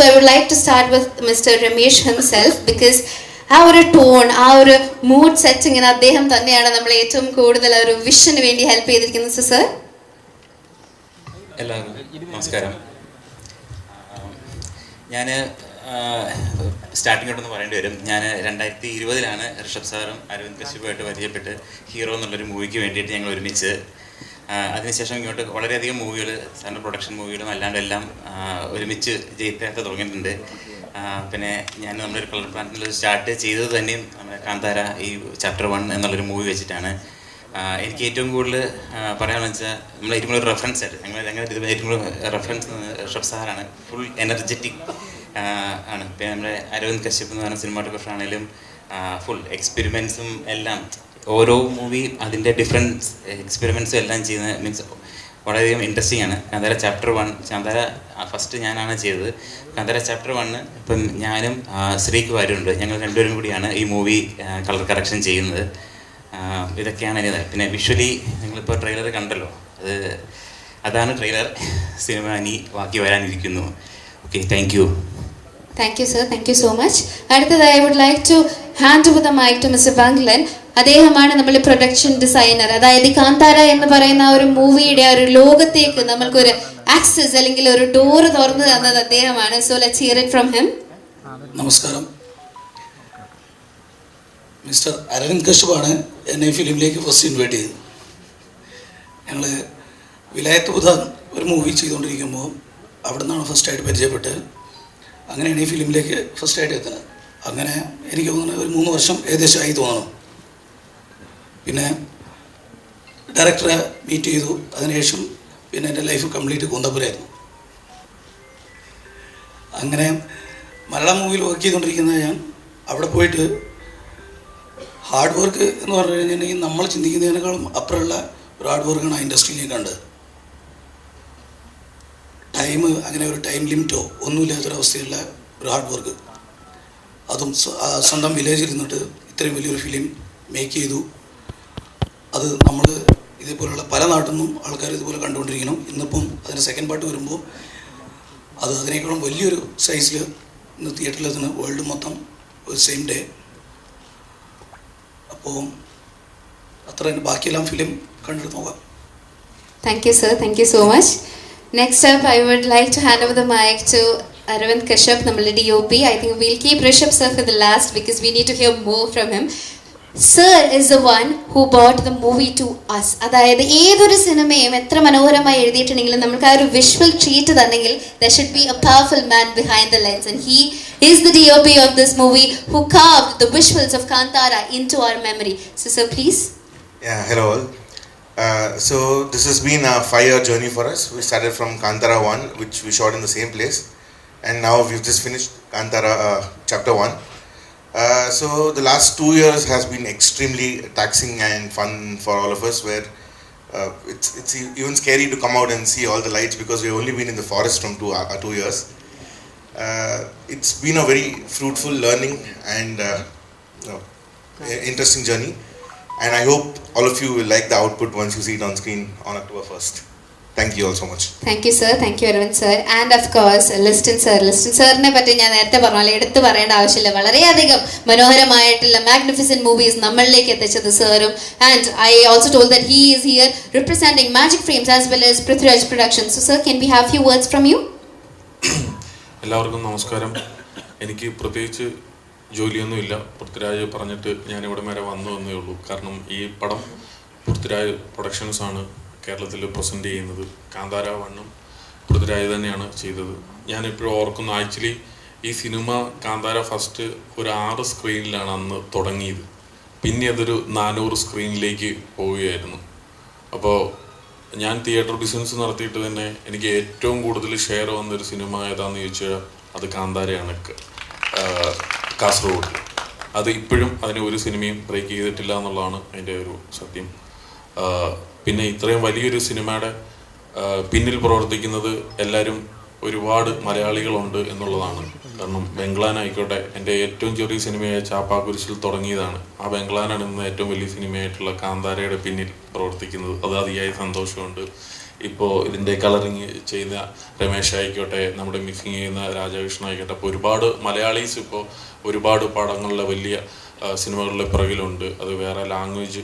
So I would like to start with Mr. Ramesh himself because ആ ഒരു tone, ആ ഒരു മൂഡ് സെറ്റിങ്ങിന് അദ്ദേഹം തന്നെയാണ് നമ്മളെ ഏറ്റവും കൂടുതൽ ഒരു വിഷന് വേണ്ടി ഹെൽപ്പ് ചെയ്തിരിക്കുന്നത്. സർ, എല്ലാവർക്കും നമസ്കാരം. ഞാൻ സ്റ്റാർട്ടിങ്ങോട്ടൊന്ന് പറയേണ്ടി വരും. ഞാൻ 2020 ഋഷഭ് സാറും അരവിന്ദ് കശ്യപുമായിട്ട് പരിചയപ്പെട്ട് ഹീറോ എന്നുള്ളൊരു മൂവിക്ക് വേണ്ടിയിട്ട് ഞങ്ങൾ ഒരുമിച്ച്. അതിനുശേഷം ഇങ്ങോട്ട് വളരെയധികം മൂവികൾ, സാറിൻ്റെ പ്രൊഡക്ഷൻ മൂവികളും അല്ലാണ്ടെല്ലാം ഒരുമിച്ച് ജയിത്താത്ത തുടങ്ങിയിട്ടുണ്ട്. പിന്നെ ഞാൻ നമ്മളൊരു കളർ പ്ലാന്റിൽ സ്റ്റാർട്ട് ചെയ്തത് തന്നെയും നമ്മുടെ കാന്താര ഈ ചാപ്റ്റർ 1 എന്നുള്ളൊരു മൂവി വെച്ചിട്ടാണ്. എനിക്ക് ഏറ്റവും കൂടുതൽ പറയാമെന്ന് വെച്ചാൽ നമ്മൾ ഏറ്റവും കൂടുതൽ റെഫറൻസ് ആയിട്ട് ഞങ്ങൾ ഏറ്റവും കൂടുതൽ റെഫറൻസ് ഋഷഭ് സാറാണ്. ഫുൾ എനർജറ്റിക് ആണ്. പിന്നെ നമ്മുടെ അരവിന്ദ് കശ്യപ് എന്ന് പറഞ്ഞ സിനിമാറ്റോഗ്രാഫർ ആണെങ്കിലും ഫുൾ എക്സ്പെരിമെൻസും എല്ലാം, ഓരോ മൂവി അതിൻ്റെ ഡിഫറൻസ് എക്സ്പെരിമെൻസും എല്ലാം ചെയ്യുന്ന മീൻസ് വളരെയധികം ഇൻട്രസ്റ്റിംഗ് ആണ്. കാന്താര ചാപ്റ്റർ 1, കാന്താര ഫസ്റ്റ് ഞാനാണ് ചെയ്തത്. കാന്താര ചാപ്റ്റർ 1 ഇപ്പം ഞാനും ശ്രീക്ക് വാര്യരുണ്ട്, ഞങ്ങൾ രണ്ടുപേരും കൂടിയാണ് ഈ മൂവി കളർ കറക്ഷൻ ചെയ്യുന്നത്. ഇതൊക്കെയാണ് ഇത്. പിന്നെ വിഷ്വലി നിങ്ങളിപ്പോൾ ട്രെയിലർ കണ്ടല്ലോ, അതാണ് ട്രെയിലർ. സിനിമ ഇനി ബാക്കി വരാനിരിക്കുന്നു. Okay, thank you. Thank you sir, thank you so much. അടുത്തതായി I would like to hand over the mic to mister Banglan. അദ്ദേഹമാണ് നമ്മുടെ പ്രൊഡക്ഷൻ ഡിസൈനർ. അതായത് കാന്താര എന്ന് പറയുന്ന ഒരു മൂവിയുടെ ഒരു ലോകത്തേക്ക് നമ്മൾക്കൊരു ആക്സസ് അല്ലെങ്കിൽ ഒരു ഡോർ തുറന്നു തന്നത് അദ്ദേഹമാണ്. So let's here it from him. നമസ്കാരം. മിസ്റ്റർ അരവിന്ദ് കശ്യപാണ് എന്നെ ഫിലിമിലേക്ക് ഫസ്റ്റ് ഇൻവൈറ്റ് ചെയ്തത്. ഞങ്ങൾ വിലായത്ത് ബുധ ഒരു മൂവി ചെയ്തുകൊണ്ടിരിക്കുമ്പോൾ അവിടെ നിന്നാണ് ഫസ്റ്റായിട്ട് പരിചയപ്പെട്ട്, അങ്ങനെയാണ് ഈ ഫിലിമിലേക്ക് ഫസ്റ്റായിട്ട് എത്തുന്നത്. അങ്ങനെ എനിക്ക് തോന്നുന്നത് ഒരു 3 വർഷം ഏകദേശമായി തോന്നണം. പിന്നെ ഡയറക്ടറെ മീറ്റ് ചെയ്തു. അതിനുശേഷം പിന്നെ എൻ്റെ ലൈഫ് കംപ്ലീറ്റ് കുന്തപ്പുരയായിരുന്നു. അങ്ങനെ മലയാളം മൂവിയിൽ വർക്ക് ചെയ്തുകൊണ്ടിരിക്കുന്ന ഞാൻ അവിടെ പോയിട്ട് ഹാർഡ് വർക്ക് എന്ന് പറഞ്ഞു കഴിഞ്ഞിട്ടുണ്ടെങ്കിൽ നമ്മൾ ചിന്തിക്കുന്നതിനേക്കാളും അപ്പുറമുള്ള ഒരു ഹാർഡ് വർക്കാണ് ആ ഇൻഡസ്ട്രിയിൽ കണ്ടത്. അങ്ങനെ ഒരു ടൈം ലിമിറ്റോ ഒന്നുമില്ലാത്തൊരവസ്ഥയുള്ള ഒരു ഹാർഡ് വർക്ക്, അതും സ്വന്തം വില്ലേജിൽ ഇരുന്നിട്ട് ഇത്രയും വലിയൊരു ഫിലിം മേക്ക് ചെയ്തു. അത് നമ്മൾ ഇതേപോലെയുള്ള പല നാട്ടിൽ നിന്നും ആൾക്കാർ ഇതുപോലെ കണ്ടുകൊണ്ടിരിക്കണം. ഇന്നിപ്പം അതിൻ്റെ സെക്കൻഡ് പാർട്ട് വരുമ്പോൾ അത് അതിനേക്കാളും വലിയൊരു സൈസിൽ ഇന്ന് തിയേറ്ററിലെത്തുന്ന വേൾഡ് മൊത്തം ഒരു സെയിം ഡേ. അപ്പോൾ അത്ര ബാക്കിയെല്ലാം ഫിലിം കണ്ടിട്ട് നോക്കാം. Thank you sir, thank you so much. Next up I would like to hand over the mic to Arvind Kashyap, നമ്മുടെ DOP. I think we'll keep Rishabh sir for the last because we need to hear more from him. Sir is the one who brought the movie to us. അതായത് ഏതൊരു സിനിമയും എത്ര മനോഹരമായി എഴുതിയിട്ടുണ്ടെങ്കിലും നമുക്ക് ആ ഒരു visual treat തന്നെങ്കിൽ there should be a powerful man behind the lens, and he is the DOP of this movie who carved the visuals of Kantara into our memory. So sir, please. Yeah, hello all. So this has been a 5-year journey for us. We started from Kantara 1, which we shot in the same place, and now we've just finished Kantara chapter 1. So the last 2 years has been extremely taxing and fun for all of us, where it's even scary to come out and see all the lights because we've only been in the forest from 2 years. It's been a very fruitful learning and interesting journey, and I hope all of you will like the output once you see it on screen on October 1st. Thank you all so much. Thank you sir, thank you Arvind sir, and of course Liston sirനെ പറ്റി ഞാൻ നേരത്തെ പറഞ്ഞാൽ എടുത്തു പറയേണ്ട ആവശ്യമില്ല. വളരെയധികം മനോഹരമായിട്ടുള്ള magnificent movies നമ്മളിലേക്ക് എത്തിച്ചത് സാറും. And I also told that he is here representing Magic Frames as well as Prithviraj Productions. So sir, can we have few words from you? എല്ലാവർക്കും നമസ്കാരം. എനിക്ക് പ്രത്യേകിച്ച് ജോലിയൊന്നുമില്ല. പൃഥ്വിരാജ് പറഞ്ഞിട്ട് ഞാനിവിടെ വരെ വന്നേ ഉള്ളൂ. കാരണം ഈ പടം പൃഥ്വിരാജ് പ്രൊഡക്ഷൻസാണ് കേരളത്തിൽ പ്രസൻറ്റ് ചെയ്യുന്നത്. കാന്താര 1 പൃഥ്വിരാജ് തന്നെയാണ് ചെയ്തത്. ഞാനിപ്പോഴും ഓർക്കുന്നു, ആക്ച്വലി ഈ സിനിമ കാന്താര ഫസ്റ്റ് ഒരു 6 സ്ക്രീനിലാണ് അന്ന് തുടങ്ങിയത്. പിന്നെ അതൊരു 400 സ്ക്രീനിലേക്ക് പോവുകയായിരുന്നു. അപ്പോൾ ഞാൻ തിയേറ്റർ ബിസിനസ് നടത്തിയിട്ട് തന്നെ എനിക്ക് ഏറ്റവും കൂടുതൽ ഷെയർ വന്നൊരു സിനിമ ഏതാണെന്ന് ചോദിച്ചാൽ അത് കാന്താരയാണ്. കാസർഗോഡ് അത് ഇപ്പോഴും അതിന് ഒരു സിനിമയും ബ്രേക്ക് ചെയ്തിട്ടില്ല എന്നുള്ളതാണ് അതിൻ്റെ ഒരു സത്യം. പിന്നെ ഇത്രയും വലിയൊരു സിനിമയുടെ പിന്നിൽ പ്രവർത്തിക്കുന്നത് എല്ലാവരും ഒരുപാട് മലയാളികളുണ്ട് എന്നുള്ളതാണ്. കാരണം ബംഗ്ലാനായിക്കോട്ടെ, എൻ്റെ ഏറ്റവും ചെറിയ സിനിമയായ ചാപ്പാക്കുരിശിൽ തുടങ്ങിയതാണ്. ആ ബംഗ്ലാനാണ് ഇന്ന് ഏറ്റവും വലിയ സിനിമയായിട്ടുള്ള കാന്താരയുടെ പിന്നിൽ പ്രവർത്തിക്കുന്നത്. അത് അതിയായ സന്തോഷമുണ്ട്. ഇപ്പോൾ ഇതിൻ്റെ കളറിങ് ചെയ്യുന്ന രമേശ് ആയിക്കോട്ടെ, നമ്മുടെ മിക്സിങ് ചെയ്യുന്ന രാജകൃഷ്ണൻ ആയിക്കോട്ടെ, അപ്പോൾ ഒരുപാട് മലയാളീസ് ഇപ്പോൾ ഒരുപാട് പടങ്ങളിലെ വലിയ സിനിമകളിലെ പിറകിലുണ്ട്. അത് വേറെ ലാംഗ്വേജ്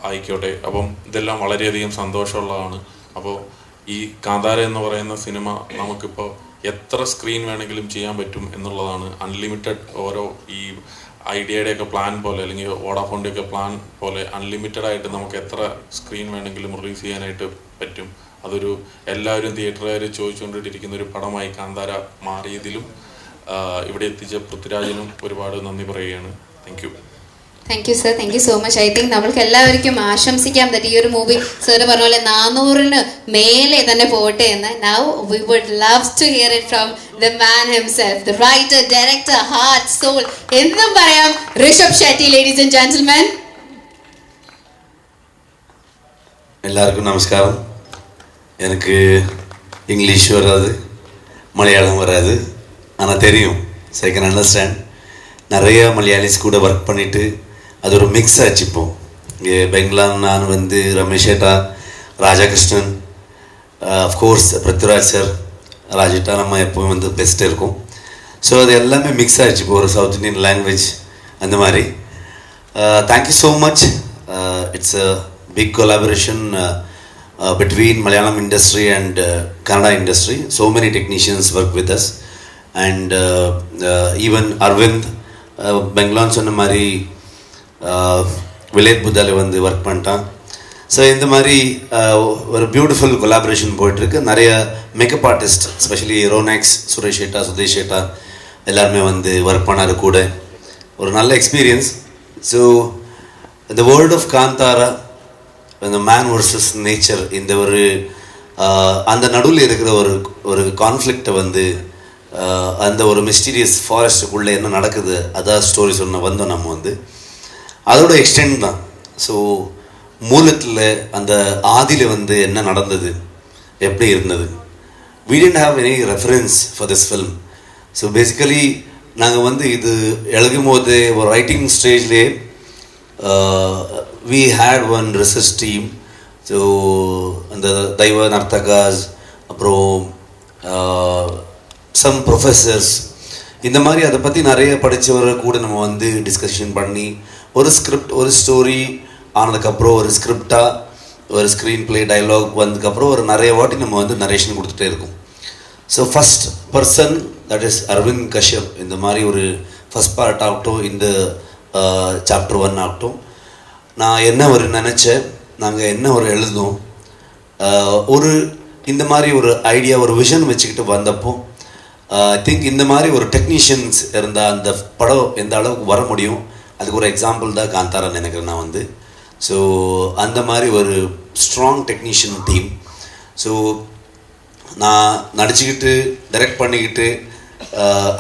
ആയിക്കോട്ടെ. അപ്പം ഇതെല്ലാം വളരെയധികം സന്തോഷമുള്ളതാണ്. അപ്പോൾ ഈ കാന്താര എന്ന് പറയുന്ന സിനിമ നമുക്കിപ്പോൾ എത്ര സ്ക്രീൻ വേണമെങ്കിലും ചെയ്യാൻ പറ്റും എന്നുള്ളതാണ്. അൺലിമിറ്റഡ് ഓരോ ഈ ഐഡിയയുടെയൊക്കെ പ്ലാൻ പോലെ, അല്ലെങ്കിൽ വോഡാഫോണിൻ്റെയൊക്കെ പ്ലാൻ പോലെ അൺലിമിറ്റഡ് ആയിട്ട് നമുക്ക് എത്ര സ്ക്രീൻ വേണമെങ്കിലും റിലീസ് ചെയ്യാനായിട്ട് പറ്റും. അതൊരു എല്ലാവരും തിയേറ്ററുകാർ ചോദിച്ചുകൊണ്ടിരിക്കുന്ന ഒരു പടമായി കാന്താര മാറിയതിലും ഇവിടെ എത്തിച്ച പൃഥ്വിരാജിനും ഒരുപാട് നന്ദി പറയുകയാണ്. Thank you sir, thank you so much. I think നമ്മൾക്ക് എല്ലാവർക്കും ആശംസിക്കാം ഈ ഒരു മൂവി സാറ് പറഞ്ഞ പോലെ 400-ന് മേലെ തന്നെ പോട്ടെ എന്ന്. Now we would love to hear it from the man himself, the writer, director, heart, soul എന്നും പറയാം, Rishab Shetty. Ladies and gentlemen, எல்லாருக்கும் நமஸ்காரம். எனக்கு இங்கிலீஷ் வராது, மலையாளம் வராது, ஆனால் தெரியும். So I can understand. நிறைய மலையாளிஸ் கூட ஒர்க் பண்ணிவிட்டு அது ஒரு மிக்ஸ் ஆச்சு. இப்போது இங்கே பெங்களூர் நான் வந்து ரமேஷ் ஏட்டா, ராஜகிருஷ்ணன், அஃப்கோர்ஸ் பிருத்விராஜ் சார், ராஜேட்டா நம்ம எப்போவும் வந்து பெஸ்ட்டு இருக்கும். ஸோ அது எல்லாமே மிக்ஸ் ஆகிடுச்சு. இப்போ ஒரு சவுத் இண்டியன் லாங்குவேஜ் அந்த மாதிரி. Thank you so much. It's a big collaboration between Malayalam industry and Kannada industry. So many technicians work with us, and even Arvind Bengaluru சொன்ன மாதிரி விலேத் புத்தால வந்து ஒர்க் பண்ணிட்டான். ஸோ இந்த மாதிரி ஒரு பியூட்டிஃபுல் கொலாபரேஷன் போயிட்டுருக்கு. நிறைய makeup artist, especially Ronex, Suresh etta, Sudesh ஏட்டா எல்லாருமே வந்து ஒர்க் பண்ணாரு கூட. ஒரு நல்ல எக்ஸ்பீரியன்ஸ். ஸோ இந்த வேர்ல்ட் ஆஃப் காந்தாரா, இந்த மேன் வர்சஸ் நேச்சர், இந்த ஒரு அந்த நடுவில் இருக்கிற ஒரு கான்ஃப்ளிக்டை வந்து அந்த ஒரு மிஸ்டீரியஸ் ஃபாரஸ்ட்டுக்குள்ளே என்ன நடக்குது அதான் ஸ்டோரி சொன்ன வந்தோம் நம்ம வந்து. அதோட எக்ஸ்டெண்ட் தான். ஸோ மூலத்தில் அந்த ஆதியில் வந்து என்ன நடந்தது, எப்படி இருந்தது. we didn't have any reference for this film. So basically நாங்கள் வந்து இது எழுதும் போது ஒரு ரைட்டிங் ஸ்டேஜ்லேயே we had one research team. So அந்த தெய்வ நர்த்தகாஸ், அப்புறம் சம் ப்ரொஃபஸர்ஸ், இந்த மாதிரி அதை பற்றி நிறைய படித்தவரை கூட நம்ம வந்து டிஸ்கஷன் பண்ணி ஒரு ஸ்கிரிப்ட், ஒரு ஸ்டோரி ஆனதுக்கப்புறம் ஒரு ஸ்கிரிப்டாக ஒரு ஸ்க்ரீன் ப்ளே டைலாக் வந்ததுக்கப்புறம் ஒரு நிறைய வாட்டி நம்ம வந்து நரேஷன் கொடுத்துட்டே இருக்கும். So first person that is Aravind Kashyap. இந்த மாதிரி ஒரு ஃபஸ்ட் பார்ட் ஆகட்டும், இந்த சாப்டர் 1 ஆகட்டும், நான் என்ன ஒரு நினச்சேன், நாங்கள் என்ன ஒரு எழுதணும், ஒரு இந்த மாதிரி ஒரு ஐடியா, ஒரு விஷன் வச்சுக்கிட்டு வந்தப்போ ஐ திங்க் இந்த மாதிரி ஒரு டெக்னீஷியன்ஸ் இருந்தால் அந்த படம் எந்த அளவுக்கு வர முடியும், அதுக்கு ஒரு எக்ஸாம்பிள் தான் காந்தாரான்னு நினைக்கிறேன் நான் வந்து. ஸோ அந்த மாதிரி ஒரு ஸ்ட்ராங் டெக்னீஷியன் டீம். ஸோ நான் நடிச்சுக்கிட்டு டைரக்ட் பண்ணிக்கிட்டு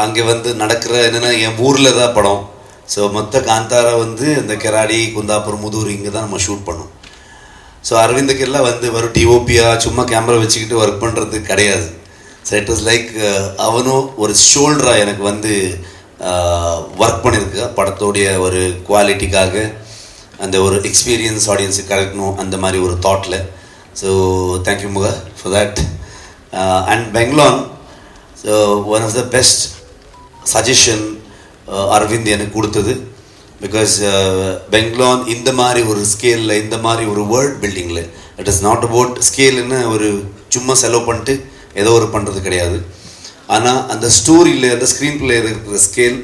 அங்கே வந்து நடக்கிற என்னென்னா என் ஊரில் தான் படம். ஸோ மொத்த காந்தாரா வந்து இந்த கெராடி, குந்தாபுரம், முதூர் இங்கே தான் நம்ம ஷூட் பண்ணோம். ஸோ அரவிந்துக்கெல்லாம் வந்து ஒரு டிஓபியாக சும்மா கேமரா வச்சுக்கிட்டு ஒர்க் பண்ணுறது கிடையாது. ஸோ இட் வாஸ் லைக் அவனும் ஒரு ஷோல்டராக எனக்கு வந்து ஒர்க் பண்ணியிருக்கு படத்தோடைய ஒரு குவாலிட்டிக்காக, அந்த ஒரு எக்ஸ்பீரியன்ஸ் ஆடியன்ஸுக்கு கிடைக்கணும் அந்த மாதிரி ஒரு தாட்டில். So thank you much for that. And Bangalore, so one of the best suggestion Aravind எனக்கு கொடுத்தது. பிகாஸ் பெங்களூர் இந்த மாதிரி ஒரு ஸ்கேலில், இந்த மாதிரி ஒரு வேர்ல்ட் பில்டிங்கில், இட் இஸ் நாட் அபவுட் ஸ்கேலுன்னு ஒரு சும்மா செலவு பண்ணிட்டு ஏதோ ஒரு பண்ணுறது கிடையாது. ஆனால் அந்த ஸ்டோரியில், அந்த ஸ்க்ரீன் பிளே இருக்கிற ஸ்கேல்,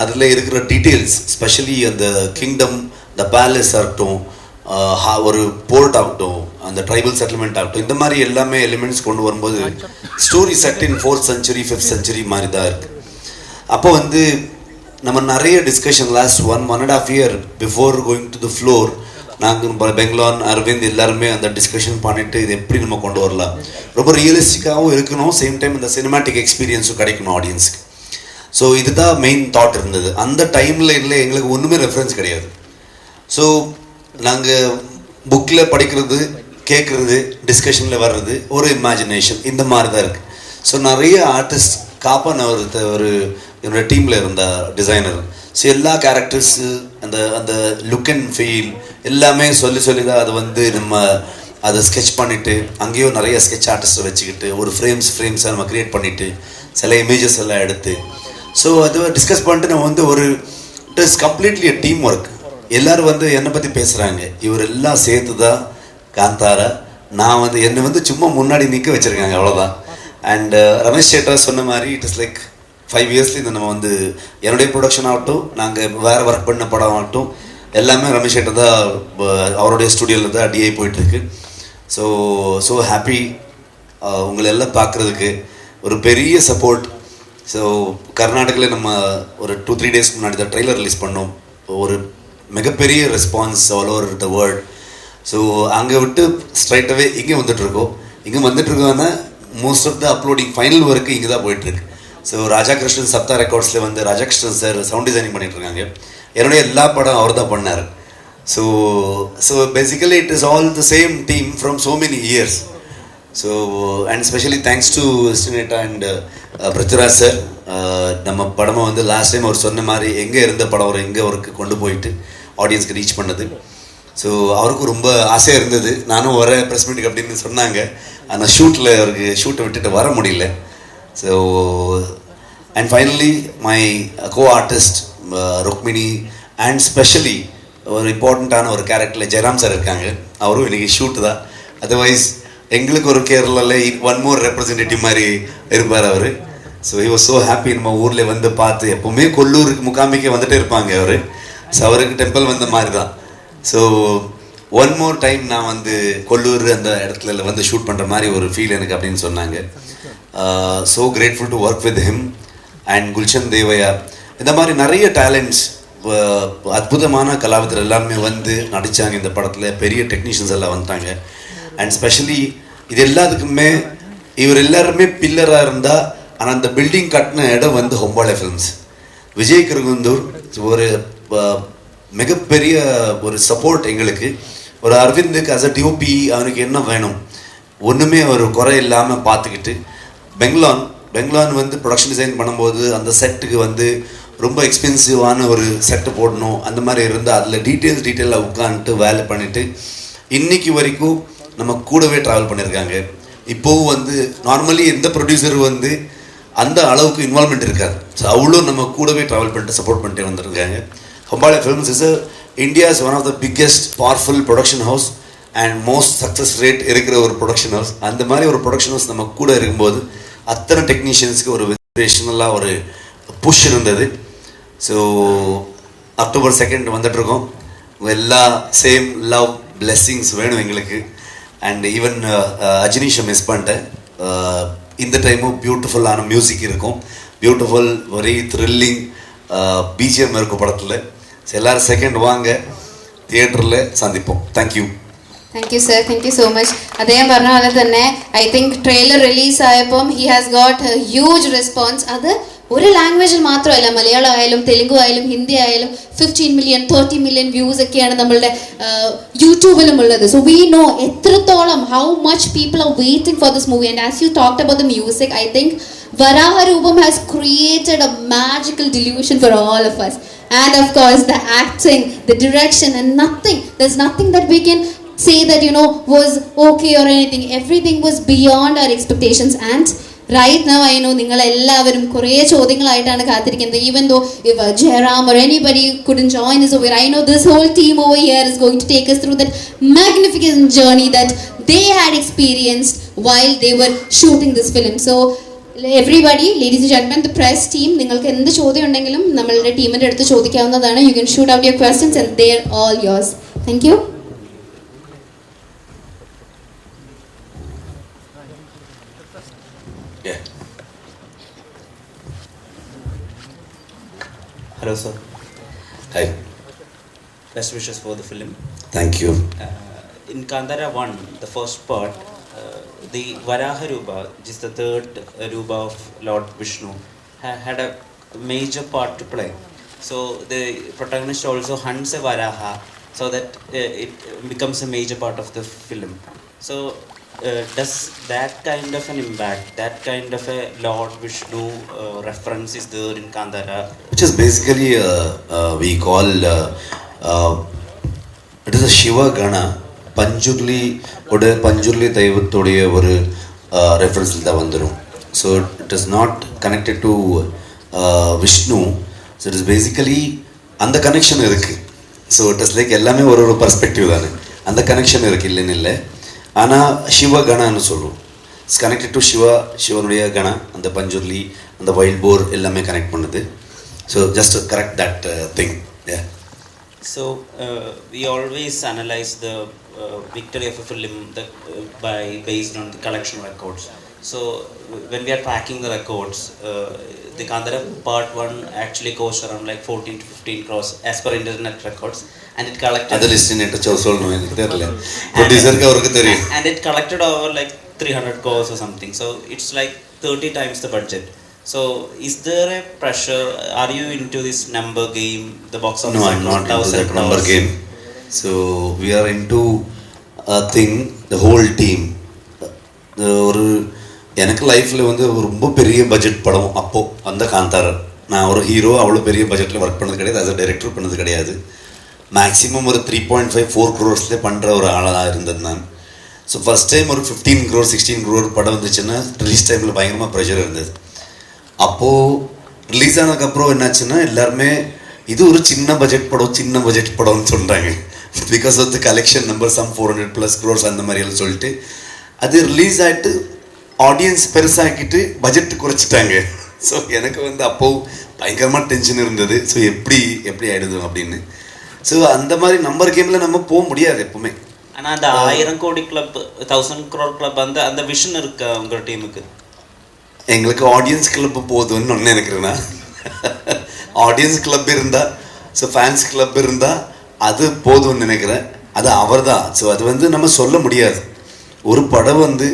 அதில் இருக்கிற டீட்டெயில்ஸ், ஸ்பெஷலி அந்த கிங்டம், இந்த பேலஸ் ஆகட்டும், ஒரு போர்ட் ஆகட்டும், அந்த ட்ரைபல் செட்டில்மெண்ட் ஆகட்டும், இந்த மாதிரி எல்லாமே எலிமெண்ட்ஸ் கொண்டு வரும்போது ஸ்டோரி செட் இன் 4th century 5th century மாதிரி தான் இருக்குது. அப்போ வந்து நம்ம நிறைய discussion last 1.5 year before going to the floor, நாங்கள் பெங்களூர், அரவிந்த் எல்லாருமே அந்த டிஸ்கஷன் பண்ணிவிட்டு இது எப்படி நம்ம கொண்டு வரலாம், ரொம்ப ரியலிஸ்டிக்காகவும் இருக்கணும், சேம் டைம் இந்த சினிமாட்டிக் எக்ஸ்பீரியன்ஸும் கிடைக்கணும் ஆடியன்ஸுக்கு. ஸோ இதுதான் மெயின் தாட் இருந்தது. அந்த டைமில் இல்லை, எங்களுக்கு ஒன்றுமே ரெஃபரன்ஸ் கிடையாது. ஸோ நாங்கள் புக்கில் படிக்கிறது, கேட்குறது, டிஸ்கஷனில் வர்றது, ஒரு இமேஜினேஷன், இந்த மாதிரி தான் இருக்குது. ஸோ நிறைய ஆர்டிஸ்ட், காப்பான் ஒரு என்னோட டீமில் இருந்த டிசைனர், ஸோ எல்லா கேரக்டர்ஸு அந்த அந்த லுக் அண்ட் ஃபீல் எல்லாமே சொல்லி தான் அது வந்து நம்ம அதை ஸ்கெட்ச் பண்ணிவிட்டு அங்கேயும் நிறைய ஸ்கெட்ச் ஆர்டிஸ்ட்டை வச்சுக்கிட்டு ஒரு ஃப்ரேம்ஸை நம்ம க்ரியேட் பண்ணிவிட்டு சில இமேஜஸ் எல்லாம் எடுத்து ஸோ அதை டிஸ்கஸ் பண்ணிட்டு நம்ம வந்து ஒரு it is completely a team work. எல்லோரும் வந்து என்னை பற்றி பேசுகிறாங்க, இவர் எல்லாம் சேர்த்து தான் காந்தாரா. நான் வந்து என்னை வந்து சும்மா முன்னாடி நிற்க வச்சுருக்காங்க, அவ்வளோதான். அண்ட் ரமேஷ் சேட்டா சொன்ன மாதிரி இட் இஸ் லைக் 5 இயர்ஸ்ல இந்த நம்ம வந்து என்னுடைய ப்ரொடக்ஷன் ஆகட்டும், நாங்கள் வேறு ஒர்க் பண்ண படம் ஆகட்டும், எல்லாமே ரமேஷ் சேட்டா தான் அவருடைய ஸ்டுடியோவில் தான் டிஐ போயிட்டுருக்கு. ஸோ ஹாப்பி உங்களை எல்லாம் பார்க்குறதுக்கு. ஒரு பெரிய சப்போர்ட். ஸோ கர்நாடகாவில் நம்ம ஒரு 2-3 டேஸ்க்கு முன்னாடி தான் ட்ரெய்லர் ரிலீஸ் பண்ணோம். ஒரு மிகப்பெரிய response all over the world. So அங்கே விட்டு ஸ்ட்ரைட்டாகவே இங்கே வந்துட்டுருக்கோம். இங்கே வந்துட்டுருக்கோன்னா most of the uploading final work இங்கே தான் போயிட்டுருக்கு. ஸோ ராஜாகிருஷ்ணன் சப்தா ரெக்கார்ட்ஸில் வந்து ராஜாகிருஷ்ணன் சார் சவுண்ட் டிசைனிங் பண்ணிகிட்ருக்காங்க. என்னுடைய எல்லா படம் அவர் தான் பண்ணார். So basically it is all the same team from so many years. So and specially thanks to ஸ்டினேட்டா அண்ட் பிருத்விராஜ் சார். நம்ம படமை வந்து லாஸ்ட் டைம் அவர் சொன்ன மாதிரி எங்கே இருந்த படம் அவர் எங்கே அவருக்கு கொண்டு போயிட்டு ஆடியன்ஸ்க்கு ரீச் பண்ணது. ஸோ அவருக்கும் ரொம்ப ஆசையாக இருந்தது, நானும் வர ப்ரெஸ் மீட்டுக்கு அப்படின்னு சொன்னாங்க. ஆனால் அவருக்கு ஷூட்டை விட்டுட்டு வர முடியல. So and finally my co artist Rukmini and specially ஒரு இம்பார்ட்டண்ட்டான ஒரு கேரக்டரில் ஜெயராம் சார் இருக்காங்க. அவரும் இன்றைக்கி ஷூட்டு தான். அதர்வைஸ் எங்களுக்கு ஒரு கேரளாவில் 1 more ரெப்ரசன்டேட்டிவ் மாதிரி இருப்பார் அவர். So he was so happy. நம்ம ஊரில் வந்து பார்த்து எப்போவுமே கொல்லூருக்கு முகாமிக்க வந்துட்டே இருப்பாங்க அவர். ஸோ அவருக்கு டெம்பிள் வந்த மாதிரி தான். ஸோ 1 more டைம் நான் வந்து கொல்லூர் அந்த இடத்துல வந்து ஷூட் பண்ணுற மாதிரி ஒரு ஃபீல் எனக்கு அப்படின்னு சொன்னாங்க. So grateful to work with him and Gulshan தேவையா. இந்த மாதிரி நிறைய டேலண்ட்ஸ், அற்புதமான கலாவிதர் எல்லாமே வந்து நடித்தாங்க இந்த படத்தில். பெரிய டெக்னீஷியன்ஸ் எல்லாம் வந்துட்டாங்க. அண்ட் ஸ்பெஷலி இது எல்லாத்துக்குமே இவர் எல்லாருமே பில்லராக இருந்தால், ஆனால் அந்த பில்டிங் கட்டின இடம் வந்து ஹொம்பாலே ஃபிலிம்ஸ். விஜய் கிருகுந்தூர் ஒரு மிகப்பெரிய ஒரு சப்போர்ட் எங்களுக்கு. ஒரு அரவிந்துக்கு அஸ் அ டிஓபி அவனுக்கு என்ன வேணும் ஒன்றுமே ஒரு குறை இல்லாமல் பார்த்துக்கிட்டு பெங்களூர் வந்து ப்ரொடக்ஷன் டிசைன் பண்ணும்போது அந்த செட்டுக்கு வந்து ரொம்ப எக்ஸ்பென்சிவான ஒரு செட்டு போடணும், அந்த மாதிரி இருந்தால் அதில் டீட்டெயிலாக உட்காந்துட்டு வேலை பண்ணிவிட்டு இன்றைக்கி வரைக்கும் நம்ம கூடவே ட்ராவல் பண்ணியிருக்காங்க. இப்போவும் வந்து நார்மலி எந்த ப்ரொடியூசர் வந்து அந்த அளவுக்கு இன்வால்மெண்ட் இருக்காது. ஸோ அவ்வளோ நம்ம கூடவே ட்ராவல் பண்ணிட்டு சப்போர்ட் பண்ணிட்டு வந்துருக்காங்க. Hombale films is India's one of the biggest powerful production house and most success rate இருக்கிற ஒரு ப்ரொடக்ஷன் ஹவுஸ். அந்த மாதிரி ஒரு ப்ரொடக்ஷன் ஹவுஸ் நம்ம கூட இருக்கும்போது அத்தனை டெக்னீஷியன்ஸ்க்கு ஒரு இன்ஸ்பிரேஷனலாக ஒரு புஷ் இருந்தது. ஸோ October 2 வந்துட்டுருக்கோம். எல்லா சேம் லவ் பிளெஸ்ஸிங்ஸ் வேணும் எங்களுக்கு. அண்ட் ஈவன் அஜினீஷை மிஸ் பண்ணிட்டேன். இந்த டைமும் பியூட்டிஃபுல்லான மியூசிக் இருக்கும், பியூட்டிஃபுல் வெரி த்ரில்லிங் பிஜிஎம் இருக்கும் படத்தில். ஸோ எல்லோரும் 2 வாங்க, തിയേറ്ററിൽ സന്ധിപ്പം. Thank you sir, thank you so much. അദ്ദേഹം പറഞ്ഞ പോലെ തന്നെ ഐ തിങ്ക് ട്രെയിലർ റിലീസ് ആയപ്പം he has got a huge response. അത് ഒരു ലാംഗ്വേജിൽ മാത്രമല്ല, മലയാളം ആയാലും തെലുങ്കു ആയാലും ഹിന്ദി ആയാലും 15 million 30 million വ്യൂസ് ഒക്കെയാണ് നമ്മളുടെ യൂട്യൂബിലും ഉള്ളത്. സോ വി നോ എത്രത്തോളം how much people are waiting for this movie. And as you talked about the music, I think Varaha Roopam has created a magical delusion for all of us. And of course the acting, the direction, and there's nothing that we can say that was okay or anything. Everything was beyond our expectations. And right now I know നിങ്ങൾ എല്ലാവരും കുറേ ചോദ്യങ്ങളായിട്ടാണ് കാത്തിരിക്കുന്നത്. Even though if Jairam or anybody couldn't join us over, I know this whole team over here is going to take us through that magnificent journey that they had experienced while they were shooting this film. So everybody, ladies and gentlemen, the press team, നിങ്ങൾക്ക് എന്ത് ചോദ്യം ഉണ്ടെങ്കിലും നമ്മളുടെ ടീമിന്റെ അടുത്ത് ചോദിക്കാവുന്നതാണ്. You can shoot out your questions and they're all yours. Thank you. Yeah. Hello sir. Hi. Best wishes for the film. Thank you. In Kantara 1, the first part, the Varaha Rupa, which is the third Rupa of Lord Vishnu, had a major part to play. So the protagonist also hunts a Varaha, so that it becomes a major part of the film. So does that kind of an impact, that kind of a Lord Vishnu reference is there in Kantara? Which is basically we call it is a Shiva Gana Panjurli தெய்வத்துடைய ஒரு ரெஃபரன்ஸில் தான் வந்துடும். So it is not connected to Vishnu. So it is basically அந்த connection இருக்குது. So it is like எல்லாமே ஒரு perspective தானே, அந்த connection இருக்குது, இல்லைன்னு இல்லை. ஆனால் சிவ கணான்னு சொல்லுவோம். இட்ஸ் கனெக்டட் டு சிவனுடைய கணா, அந்த பஞ்சுர்லி, அந்த வைல்ட் போர் எல்லாமே கனெக்ட் பண்ணுது. So just correct that thing. So we always analyze the victory of a film based on the collection records. So when we are tracking the records, the Kantara Part 1 actually goes around like 14 to 15 crores as per internet records, and it collected. Other listing it and it collected over like 300 crores or something. So it's like 30 times the budget. So, is there a pressure? Are you into this number game? The box office? No, I'm not into that number game. So, we are into a thing, the whole team. ஒரு எனக்கு லைஃப்பில் வந்து ரொம்ப பெரிய budget படம் அப்போது அந்த காந்தாரா. நான் ஒரு ஹீரோ அவ்வளோ பெரிய பட்ஜெட்டில் ஒர்க் பண்ணது கிடையாது, as a டைரக்டர் பண்ணது கிடையாது. மேக்ஸிமம் ஒரு 3.5-4 crores பண்ணுற ஒரு ஆளாக இருந்தது நான். ஸோ ஃபஸ்ட் டைம் ஒரு 15 crore 16 crore படம் வந்துச்சுன்னா ரிலீஸ் டைமில் பயங்கரமாக ப்ரெஷர் இருந்தது. அப்போது ரிலீஸ் ஆனதுக்கப்புறம் என்னாச்சுன்னா எல்லாருமே இது ஒரு சின்ன பட்ஜெட் படம்னு சொல்கிறாங்க. Because of the collection number some 400+ crores அந்த மாதிரியெல்லாம் சொல்லிட்டு அது ரிலீஸ் ஆகிட்டு ஆடியன்ஸ் பெருசாகிட்டு பட்ஜெட் குறைச்சிட்டாங்க. ஸோ எனக்கு வந்து அப்போது பயங்கரமாக டென்ஷன் இருந்தது. ஸோ எப்படி ஆகிடுது அப்படின்னு. ஸோ அந்த மாதிரி நம்பர் கேமில் நம்ம போக முடியாது எப்போவுமே. ஆனால் அந்த 1000 கோடி கிளப் 1000 crore கிளப் அந்த விஷன் இருக்கா உங்கள் டீமுக்கு? எங்களுக்கு ஆடியன்ஸ் கிளப்பு போதும்னு ஒன்று நினைக்கிறேன்னா, ஆடியன்ஸ் கிளப் இருந்தால், ஸோ ஃபேன்ஸ் கிளப் இருந்தால் அது போதும்னு நினைக்கிறேன். அது அவர் தான். ஸோ அது வந்து நம்ம சொல்ல முடியாது. ஒரு படம் வந்து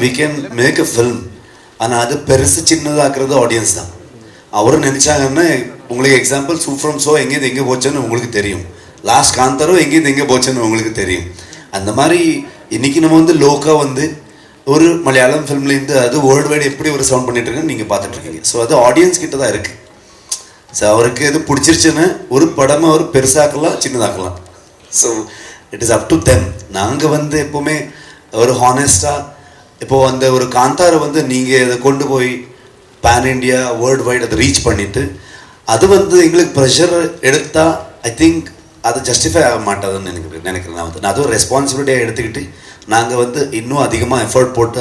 we can make a film, ஆனால் அது பெருசு சின்னதாக்குறது ஆடியன்ஸ் தான். அவரும் நினச்சாங்கன்னா, உங்களுக்கு எக்ஸாம்பிள் சூஃப்ரம் ஷோ எங்கேருந்து எங்கே போச்சுன்னு உங்களுக்கு தெரியும், லாஸ்ட் காந்தாரோ எங்கேருந்து எங்கே போச்சுன்னு உங்களுக்கு தெரியும். அந்த மாதிரி இன்றைக்கி நம்ம வந்து லோக்காக வந்து ஒரு மலையாளம் ஃபிலிம்லேருந்து அது வேர்ல்டு வைடு எப்படி ஒரு சவுண்ட் பண்ணிட்டு இருக்குன்னு நீங்கள் பார்த்துட்ருக்கீங்க. ஸோ அது ஆடியன்ஸ் கிட்ட தான் இருக்குது. ஸோ அவருக்கு எது பிடிச்சிருச்சுன்னு ஒரு படமாக அவர் பெருசாக்கலாம் சின்னதாக்கலாம். So it is up to them. நாங்கள் வந்து எப்போவுமே ஒரு ஹானஸ்டாக இப்போது அந்த ஒரு காந்தாரை வந்து நீங்கள் அதை கொண்டு போய் பேன் இண்டியா வேர்ல்டு வைடு அதை ரீச் பண்ணிவிட்டு அது வந்து எங்களுக்கு ப்ரெஷர் எடுத்தால் ஐ திங்க் அது ஜஸ்டிஃபை ஆக மாட்டாதுன்னு நினைக்கிறேன். நான் வந்து அது ஒரு ரெஸ்பான்சிபிலிட்டியாக எடுத்துக்கிட்டு நாங்கள் வந்து இன்னும் அதிகமாக எஃபர்ட் போட்டு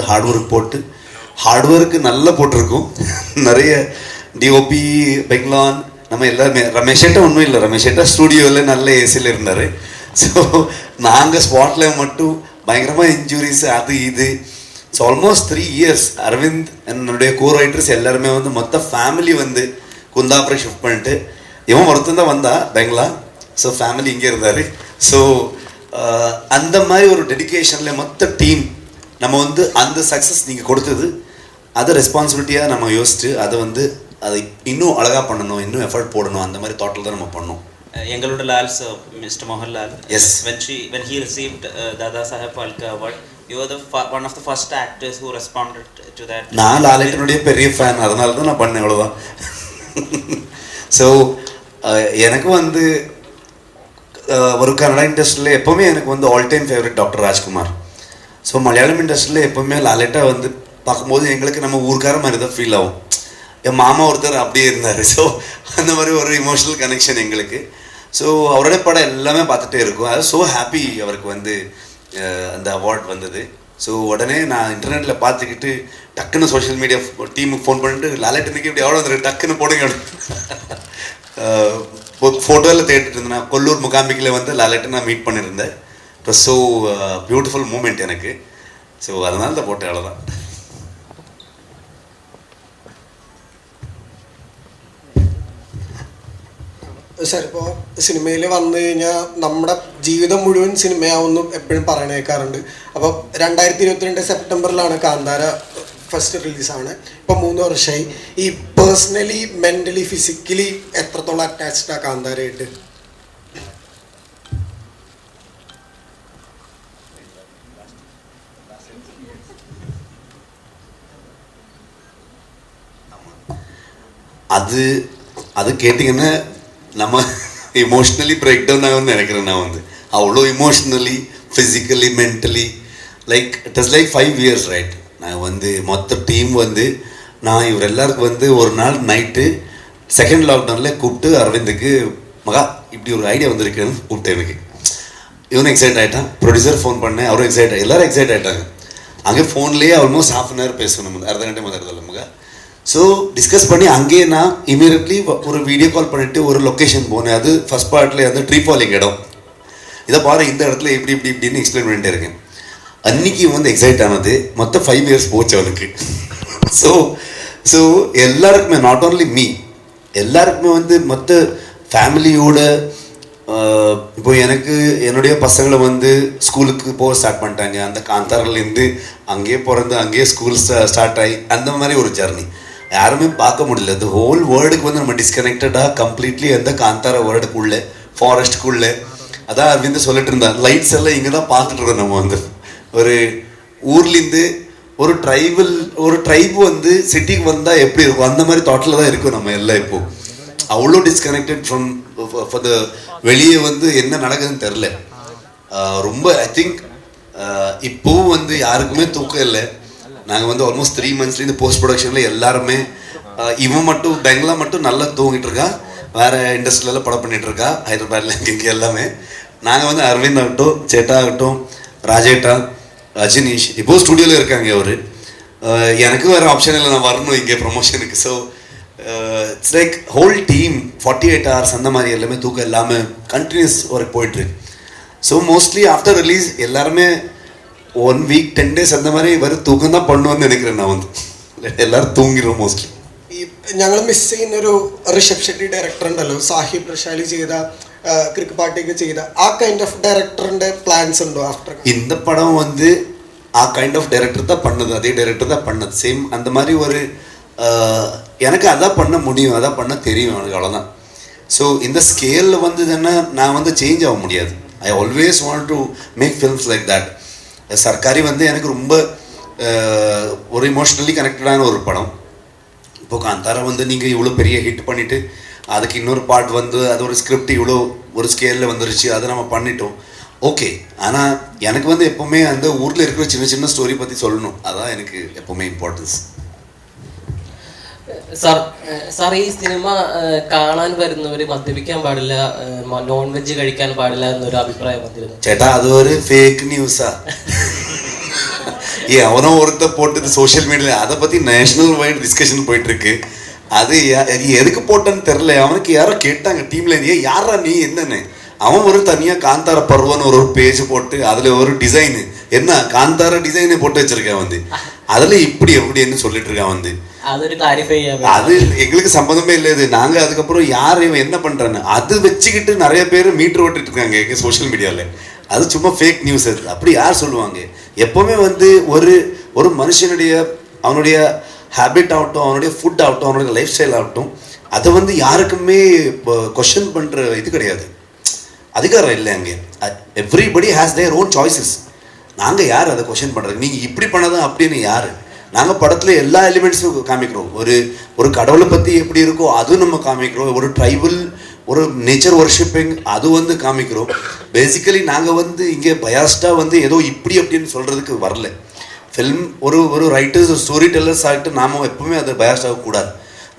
ஹார்ட் ஒர்க்கு நல்லா போட்டிருக்கோம். நிறைய டிஓபி பெங்லான் நம்ம எல்லாருமே, ரமேஷேட்டா ஒன்றும் இல்லை, ரமேஷேட்டா ஸ்டூடியோவில் நல்ல ஏசியில் இருந்தார். ஸோ நாங்கள் ஸ்பாட்டில் மட்டும் பயங்கரமாக இன்ஜுரிஸ் அது இது. ஸோ ஆல்மோஸ்ட் 3 years அரவிந்த் என்னுடைய ரைட்டர்ஸ் எல்லாருமே வந்து மொத்த ஃபேமிலி வந்து குந்தாபுரம் ஷிஃப்ட் பண்ணிட்டு இவன் ஒருத்தன் தான் வந்தா பெங்களா. ஸோ ஃபேமிலி இங்கே இருந்தார். ஸோ அந்த மாதிரி ஒரு டெடிக்கேஷனில் மொத்த டீம் நம்ம வந்து அந்த சக்ஸஸ் நீங்கள் கொடுத்தது அதை ரெஸ்பான்சிபிலிட்டியாக நம்ம யோசிச்சு அதை இன்னும் அழகாக பண்ணணும், இன்னும் எஃபர்ட் போடணும், அந்த மாதிரி தாட்டில் தான் நம்ம பண்ணோம். எங்களோட Lal sir, mister Mohanlal, yes, when he received Dada Saheb Phalke Award, you were one of the first actors who responded to that. நான் லாலேட்டனுடைய பெரிய ஃபேன், அதனால தான் நான் பண்ணேன், அவ்வளோதான். ஸோ எனக்கு வந்து ஒரு கன்னடா இண்டஸ்ட்ரியில் எப்போவுமே எனக்கு வந்து all time favourite doctor Rajkumar. So Malayalam இண்டஸ்ட்ரியில் எப்போவுமே லாலேட்டா வந்து பார்க்கும்போது எங்களுக்கு நம்ம ஊருக்கார மாதிரி தான் ஃபீல் ஆகும். என் மாமா ஒருத்தர் அப்படியே இருந்தார். ஸோ அந்த மாதிரி ஒரு இமோஷனல் கனெக்ஷன் எங்களுக்கு. ஸோ அவருடைய படம் எல்லாமே பார்த்துட்டே இருக்கும். அது ஸோ ஹாப்பி அவருக்கு வந்து அந்த அவார்ட் வந்தது. ஸோ உடனே நான் இன்டர்நெட்டில் பார்த்துக்கிட்டு டக்குன்னு சோஷியல் மீடியா டீமுக்கு ஃபோன் பண்ணிட்டு லாலேட்டனுக்கு இப்படி எவ்வளோ வந்துருக்கு டக்குன்னு போடுங்க. ஃபோட்டோவில் தேடிட்டு இருந்தேன். நான் கொல்லூர் முகாம்பிக்கில் வந்து லாலேட்டை நான் மீட் பண்ணியிருந்தேன். It was so beautiful moment எனக்கு. ஸோ அதனால தான் போட்டேன், அவ்வளோதான். സാർ, ഇപ്പോൾ സിനിമയിൽ വന്നു കഴിഞ്ഞാൽ നമ്മുടെ ജീവിതം മുഴുവൻ സിനിമയാവുമെന്നും എപ്പോഴും പറയണ കേൾക്കാറുണ്ട്. അപ്പോൾ 2022 സെപ്റ്റംബറിലാണ് കാന്താര ഫസ്റ്റ് റിലീസാണ്. ഇപ്പോൾ 3 വർഷമായി. ഈ പേഴ്സണലി, മെൻ്റലി, ഫിസിക്കലി എത്രത്തോളം അറ്റാച്ച്ഡ് ആ കാന്താരയായിട്ട്? அது கேட்டிங்கன்னா நம்ம இமோஷ்னலி பிரேக் டவுன் ஆகும்னு நினைக்கிறேன். நான் வந்து அவ்வளோ emotionally physically, mentally. Like it was like 5 years, right? நான் வந்து மொத்த டீம் வந்து நான் இவர் எல்லாருக்கும் வந்து ஒரு நாள் நைட்டு செகண்ட் லாக்டவுனில் கூப்பிட்டு அரவிந்துக்கு மகா இப்படி ஒரு ஐடியா வந்திருக்குன்னு கூப்பிட்டேன். எனக்கு இவனும் எக்ஸைட் ஆகிட்டான், ப்ரொடியூசர் ஃபோன் பண்ணேன், அவரும் எக்ஸைட் எல்லோரும் எக்ஸைட் ஆகிட்டாங்க. அங்கே ஃபோன்லேயே ஆல்மோஸ்ட் ½ hour பேசணும், அர்த்த கண்டே முதல்ல மகா. ஸோ டிஸ்கஸ் பண்ணி அங்கேயே நான் இமீடியட்லி ஒரு வீடியோ கால் பண்ணிவிட்டு ஒரு லொக்கேஷன் போனேன். அது ஃபஸ்ட் பார்ட்டில் வந்து ட்ரீ ஃபாலிங் இடம், இதை பாரு இந்த இடத்துல இப்படி இப்படி இப்படின்னு எக்ஸ்பிளைன் பண்ணிட்டே இருக்கேன். அன்றைக்கி வந்து எக்ஸைட் ஆனது மொத்தம் 5 years போச்சு அவனுக்கு. ஸோ எல்லாருக்குமே, நாட் ஓன்லி மீ, எல்லாருக்குமே வந்து மொத்த ஃபேமிலியோட இப்போ எனக்கு என்னுடைய பசங்களை வந்து ஸ்கூலுக்கு போக ஸ்டார்ட் பண்ணிட்டாங்க. அந்த காந்தாரிலேருந்து அங்கேயே பிறந்து அங்கேயே ஸ்கூல் ஸ்டார்ட் ஆகி அந்த மாதிரி ஒரு ஜர்னி யாருமே பார்க்க முடியல. இந்த ஹோல் வேர்ல்டுக்கு வந்து நம்ம டிஸ்கனெக்டடாக கம்ப்ளீட்லி அந்த காந்தார வேர்ல்டுக்குள்ளே, ஃபாரஸ்ட்டுக்குள்ளே. அதான் அரவிந்த் சொல்லிட்டு இருந்தான், லைட்ஸ் எல்லாம் இங்கே தான் பார்த்துட்டு இருக்கோம். நம்ம வந்து ஒரு ஊர்லேருந்து ஒரு ட்ரைபு வந்து சிட்டிக்கு வந்தால் எப்படி இருக்கும் அந்த மாதிரி தாட்டில் தான் இருக்கும் நம்ம எல்லாம். இப்போது அவ்வளோ டிஸ்கனெக்டட் ஃப்ரம் ஃபார் த வெளியே வந்து என்ன நடக்குதுன்னு தெரில. ரொம்ப ஐ திங்க் இப்போவும் வந்து யாருக்குமே தூக்கம் இல்லை. நாங்கள் வந்து ஆல்மோஸ்ட் 3 monthsலேருந்து போஸ்ட் ப்ரொடக்ஷனில் எல்லாருமே, இவன் மட்டும் பெங்களா மட்டும் நல்லா தூங்கிட்டு இருக்கான், வேறு இண்டஸ்ட்ரியெல்லாம் படம் பண்ணிகிட்ருக்கா ஹைதராபாத்தில் இங்கே எல்லாமே. நாங்கள் வந்து அரவிந்த் ஆகட்டும், சேட்டா ஆகட்டும், ராஜேட்டா, ரஜினீஷ் இப்போ ஸ்டுடியோவில் இருக்காங்க. அவர் எனக்கு வேறு ஆப்ஷன் இல்லை, நான் வரணும் இங்கே ப்ரொமோஷனுக்கு. So it's like whole team 48 hours அந்த மாதிரி எல்லாமே தூக்கம் இல்லாமல் கண்டினியூஸ் ஒர்க் போயிட்டுருக்கு. ஸோ மோஸ்ட்லி ஆஃப்டர் ரிலீஸ் எல்லாருமே 1 week 10 days அந்த மாதிரி வெறும் തൂക്കം தான் பண்ணுவேன்னு நினைக்கிறேன். நான் வந்து എല്ലാവരും തൂങ്ങിരും മോസ്റ്റ്ലി. ഞങ്ങൾ മിസ് ചെയ്യുന്നൊരു ഋഷഭ് ഷെട്ടി ഡയറക്ടർ ഉണ്ടല്ലോ, സാഹിബ് റഷാലി ചെയ്ത ക്രിക്ക് പാർട്ടിയൊക്കെ ചെയ്ത ആ കൈൻഡ് ഓഫ് ഡയറക്ടറിന്റെ പ്ലാൻസ് ഉണ്ടോ ആഫ്റ്റർ? இந்த படம் வந்து ஆ கைண்ட் ஆஃப் டைரக்டர் தான் பண்ணது, அதே டைரக்டர் தான் பண்ணது. சேம் அந்த மாதிரி ஒரு எனக்கு அதான் பண்ண முடியும், அதான் பண்ண தெரியும் எனக்கு, அவ்வளோதான். ஸோ இந்த ஸ்கேலில் வந்து தானே நான் வந்து சேஞ்ச் ஆக முடியாது. I always want to make films like that. சர்க்காரி வந்து எனக்கு ரொம்ப ஒரு இமோஷ்னலி கனெக்டடான ஒரு படம். இப்போது காந்தாரா வந்து நீங்கள் இவ்வளோ பெரிய ஹிட் பண்ணிவிட்டு அதுக்கு இன்னொரு பார்ட் வந்து அது ஒரு ஸ்கிரிப்ட் இவ்வளோ ஒரு ஸ்கேலில் வந்துருச்சு, அதை நம்ம பண்ணிட்டோம், ஓகே. ஆனால் எனக்கு வந்து எப்போவுமே அந்த ஊரில் இருக்கிற சின்ன சின்ன ஸ்டோரி பற்றி சொல்லணும், அதான் எனக்கு எப்போவுமே இம்பார்ட்டன்ஸ். സാർ ഈ സിനിമ കാണാൻ വരുന്നവർ മദ്യപിക്കാൻ പാടില്ല, നോൺ വെജ് കഴിക്കാൻ പാടില്ല എന്നൊരു അഭിപ്രായം വന്നിരുന്നു. ചേട്ടാ അത് ഒരു ഫേക്ക് ന്യൂஸா? அவனோ ஒருத்த போட்டது சோஷியல் மீடியாவில் அதை பற்றி நேஷனல் வைடு டிஸ்கஷன் போயிட்டுருக்கு. அது எதுக்கு போட்டேன்னு தெரில. அவனுக்கு யாரோ கேட்டாங்க டீமில், யாரா நீ என்னன்னு. அவன் ஒரு தனியாக காந்தார பருவன்னு ஒரு பேஜ் போட்டு அதில் ஒரு டிசைனு, என்ன காந்தார டிசைனை போட்டு வச்சிருக்கேன் வந்து, அதில் இப்படி எப்படின்னு சொல்லிட்டு இருக்கான் வந்து. அது எங்களுக்கு சம்மந்தமே இல்லை. இது நாங்கள் அதுக்கப்புறம் யார் இவன் என்ன பண்ணுறான்னு அது வச்சுக்கிட்டு நிறைய பேர் மீட்டர் ஓட்டிட்டு இருக்காங்க எங்கள் சோஷியல் மீடியாவில். அது சும்மா ஃபேக் நியூஸ். அது அப்படி யார் சொல்லுவாங்க? எப்போவுமே வந்து ஒரு மனுஷனுடைய அவனுடைய ஹேபிட் ஆகட்டும், அவனுடைய ஃபுட் ஆகட்டும், அவனுடைய லைஃப் ஸ்டைல் ஆகட்டும், அதை வந்து யாருக்குமே கொஷன் பண்ணுற இது கிடையாது, அதிகாரம் இல்லை அங்கே. Everybody has their own choices. நாங்கள் யார் அதை கொஷன் பண்ணுறது? நீங்கள் இப்படி பண்ணதான் அப்படின்னு யார்? நாங்கள் படத்தில் எல்லா எலிமெண்ட்ஸும் காமிக்கிறோம். ஒரு கடவுளை பற்றி எப்படி இருக்கோ அதுவும் நம்ம காமிக்கிறோம். ஒரு ட்ரைபல், ஒரு நேச்சர் ஒர்ஷிப்பிங் அது வந்து காமிக்கிறோம். பேசிக்கலி நாங்கள் வந்து இங்கே பயாஸ்டாக வந்து ஏதோ இப்படி அப்படின்னு சொல்கிறதுக்கு வரல. ஃபில்ம் ஒரு ரைட்டர்ஸ், ஒரு ஸ்டோரி டெல்லர்ஸ் ஆகிட்டு நாம் எப்பவுமே அதை பயாஸ்ட் ஆகக்கூடாது.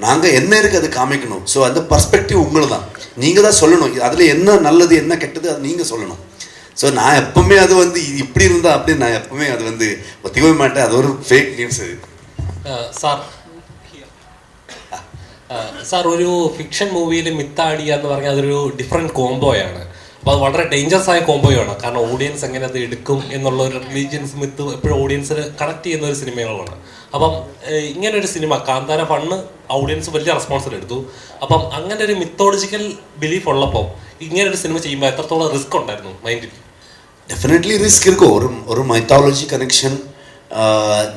நாங்கள் என்ன இருக்குது அது காமிக்கணும். ஸோ அந்த பர்ஸ்பெக்டிவ் உங்களுக்கு தான், நீங்கள் தான் சொல்லணும். அதில் என்ன நல்லது என்ன கெட்டது அது நீங்கள் சொல்லணும். ஸோ நான் எப்பவுமே அது வந்து இப்படி இருந்தால் அப்படி நான் எப்பவுமே அது வந்து ஒத்திக்கவே மாட்டேன். அது ஒரு ஃபேக் நியூஸ். സാർ ഒരു ഫിക്ഷൻ മൂവിയിൽ മിത്താടിയ എന്ന് പറഞ്ഞാൽ അതൊരു ഡിഫറെൻറ്റ് കോംബോയാണ്. അപ്പോൾ അത് വളരെ ഡേഞ്ചറസ് ആയ കോംബോയാണ്. കാരണം ഓഡിയൻസ് എങ്ങനെ അത് എടുക്കും എന്നുള്ള ഒരു റിലീജിയൻസ് മിത്ത് എപ്പോഴും ഓഡിയൻസിന് കണക്ട് ചെയ്യുന്ന ഒരു സിനിമകളാണ്. അപ്പം ഇങ്ങനൊരു സിനിമ കാന്താര ഫണ്ണ് ഓഡിയൻസ് വലിയ റെസ്പോൺസിൽ എടുത്തു. അപ്പം അങ്ങനെ ഒരു മിത്തോളജിക്കൽ ബിലീഫ് ഉള്ളപ്പോൾ ഇങ്ങനൊരു സിനിമ ചെയ്യുമ്പോൾ എത്രത്തോളം റിസ്ക് ഉണ്ടായിരുന്നു മൈൻഡിൽ? டெஃபினெட்லி ரிஸ்க் இருக்கும். ஒரு மைத்தாலஜி கனெக்ஷன்.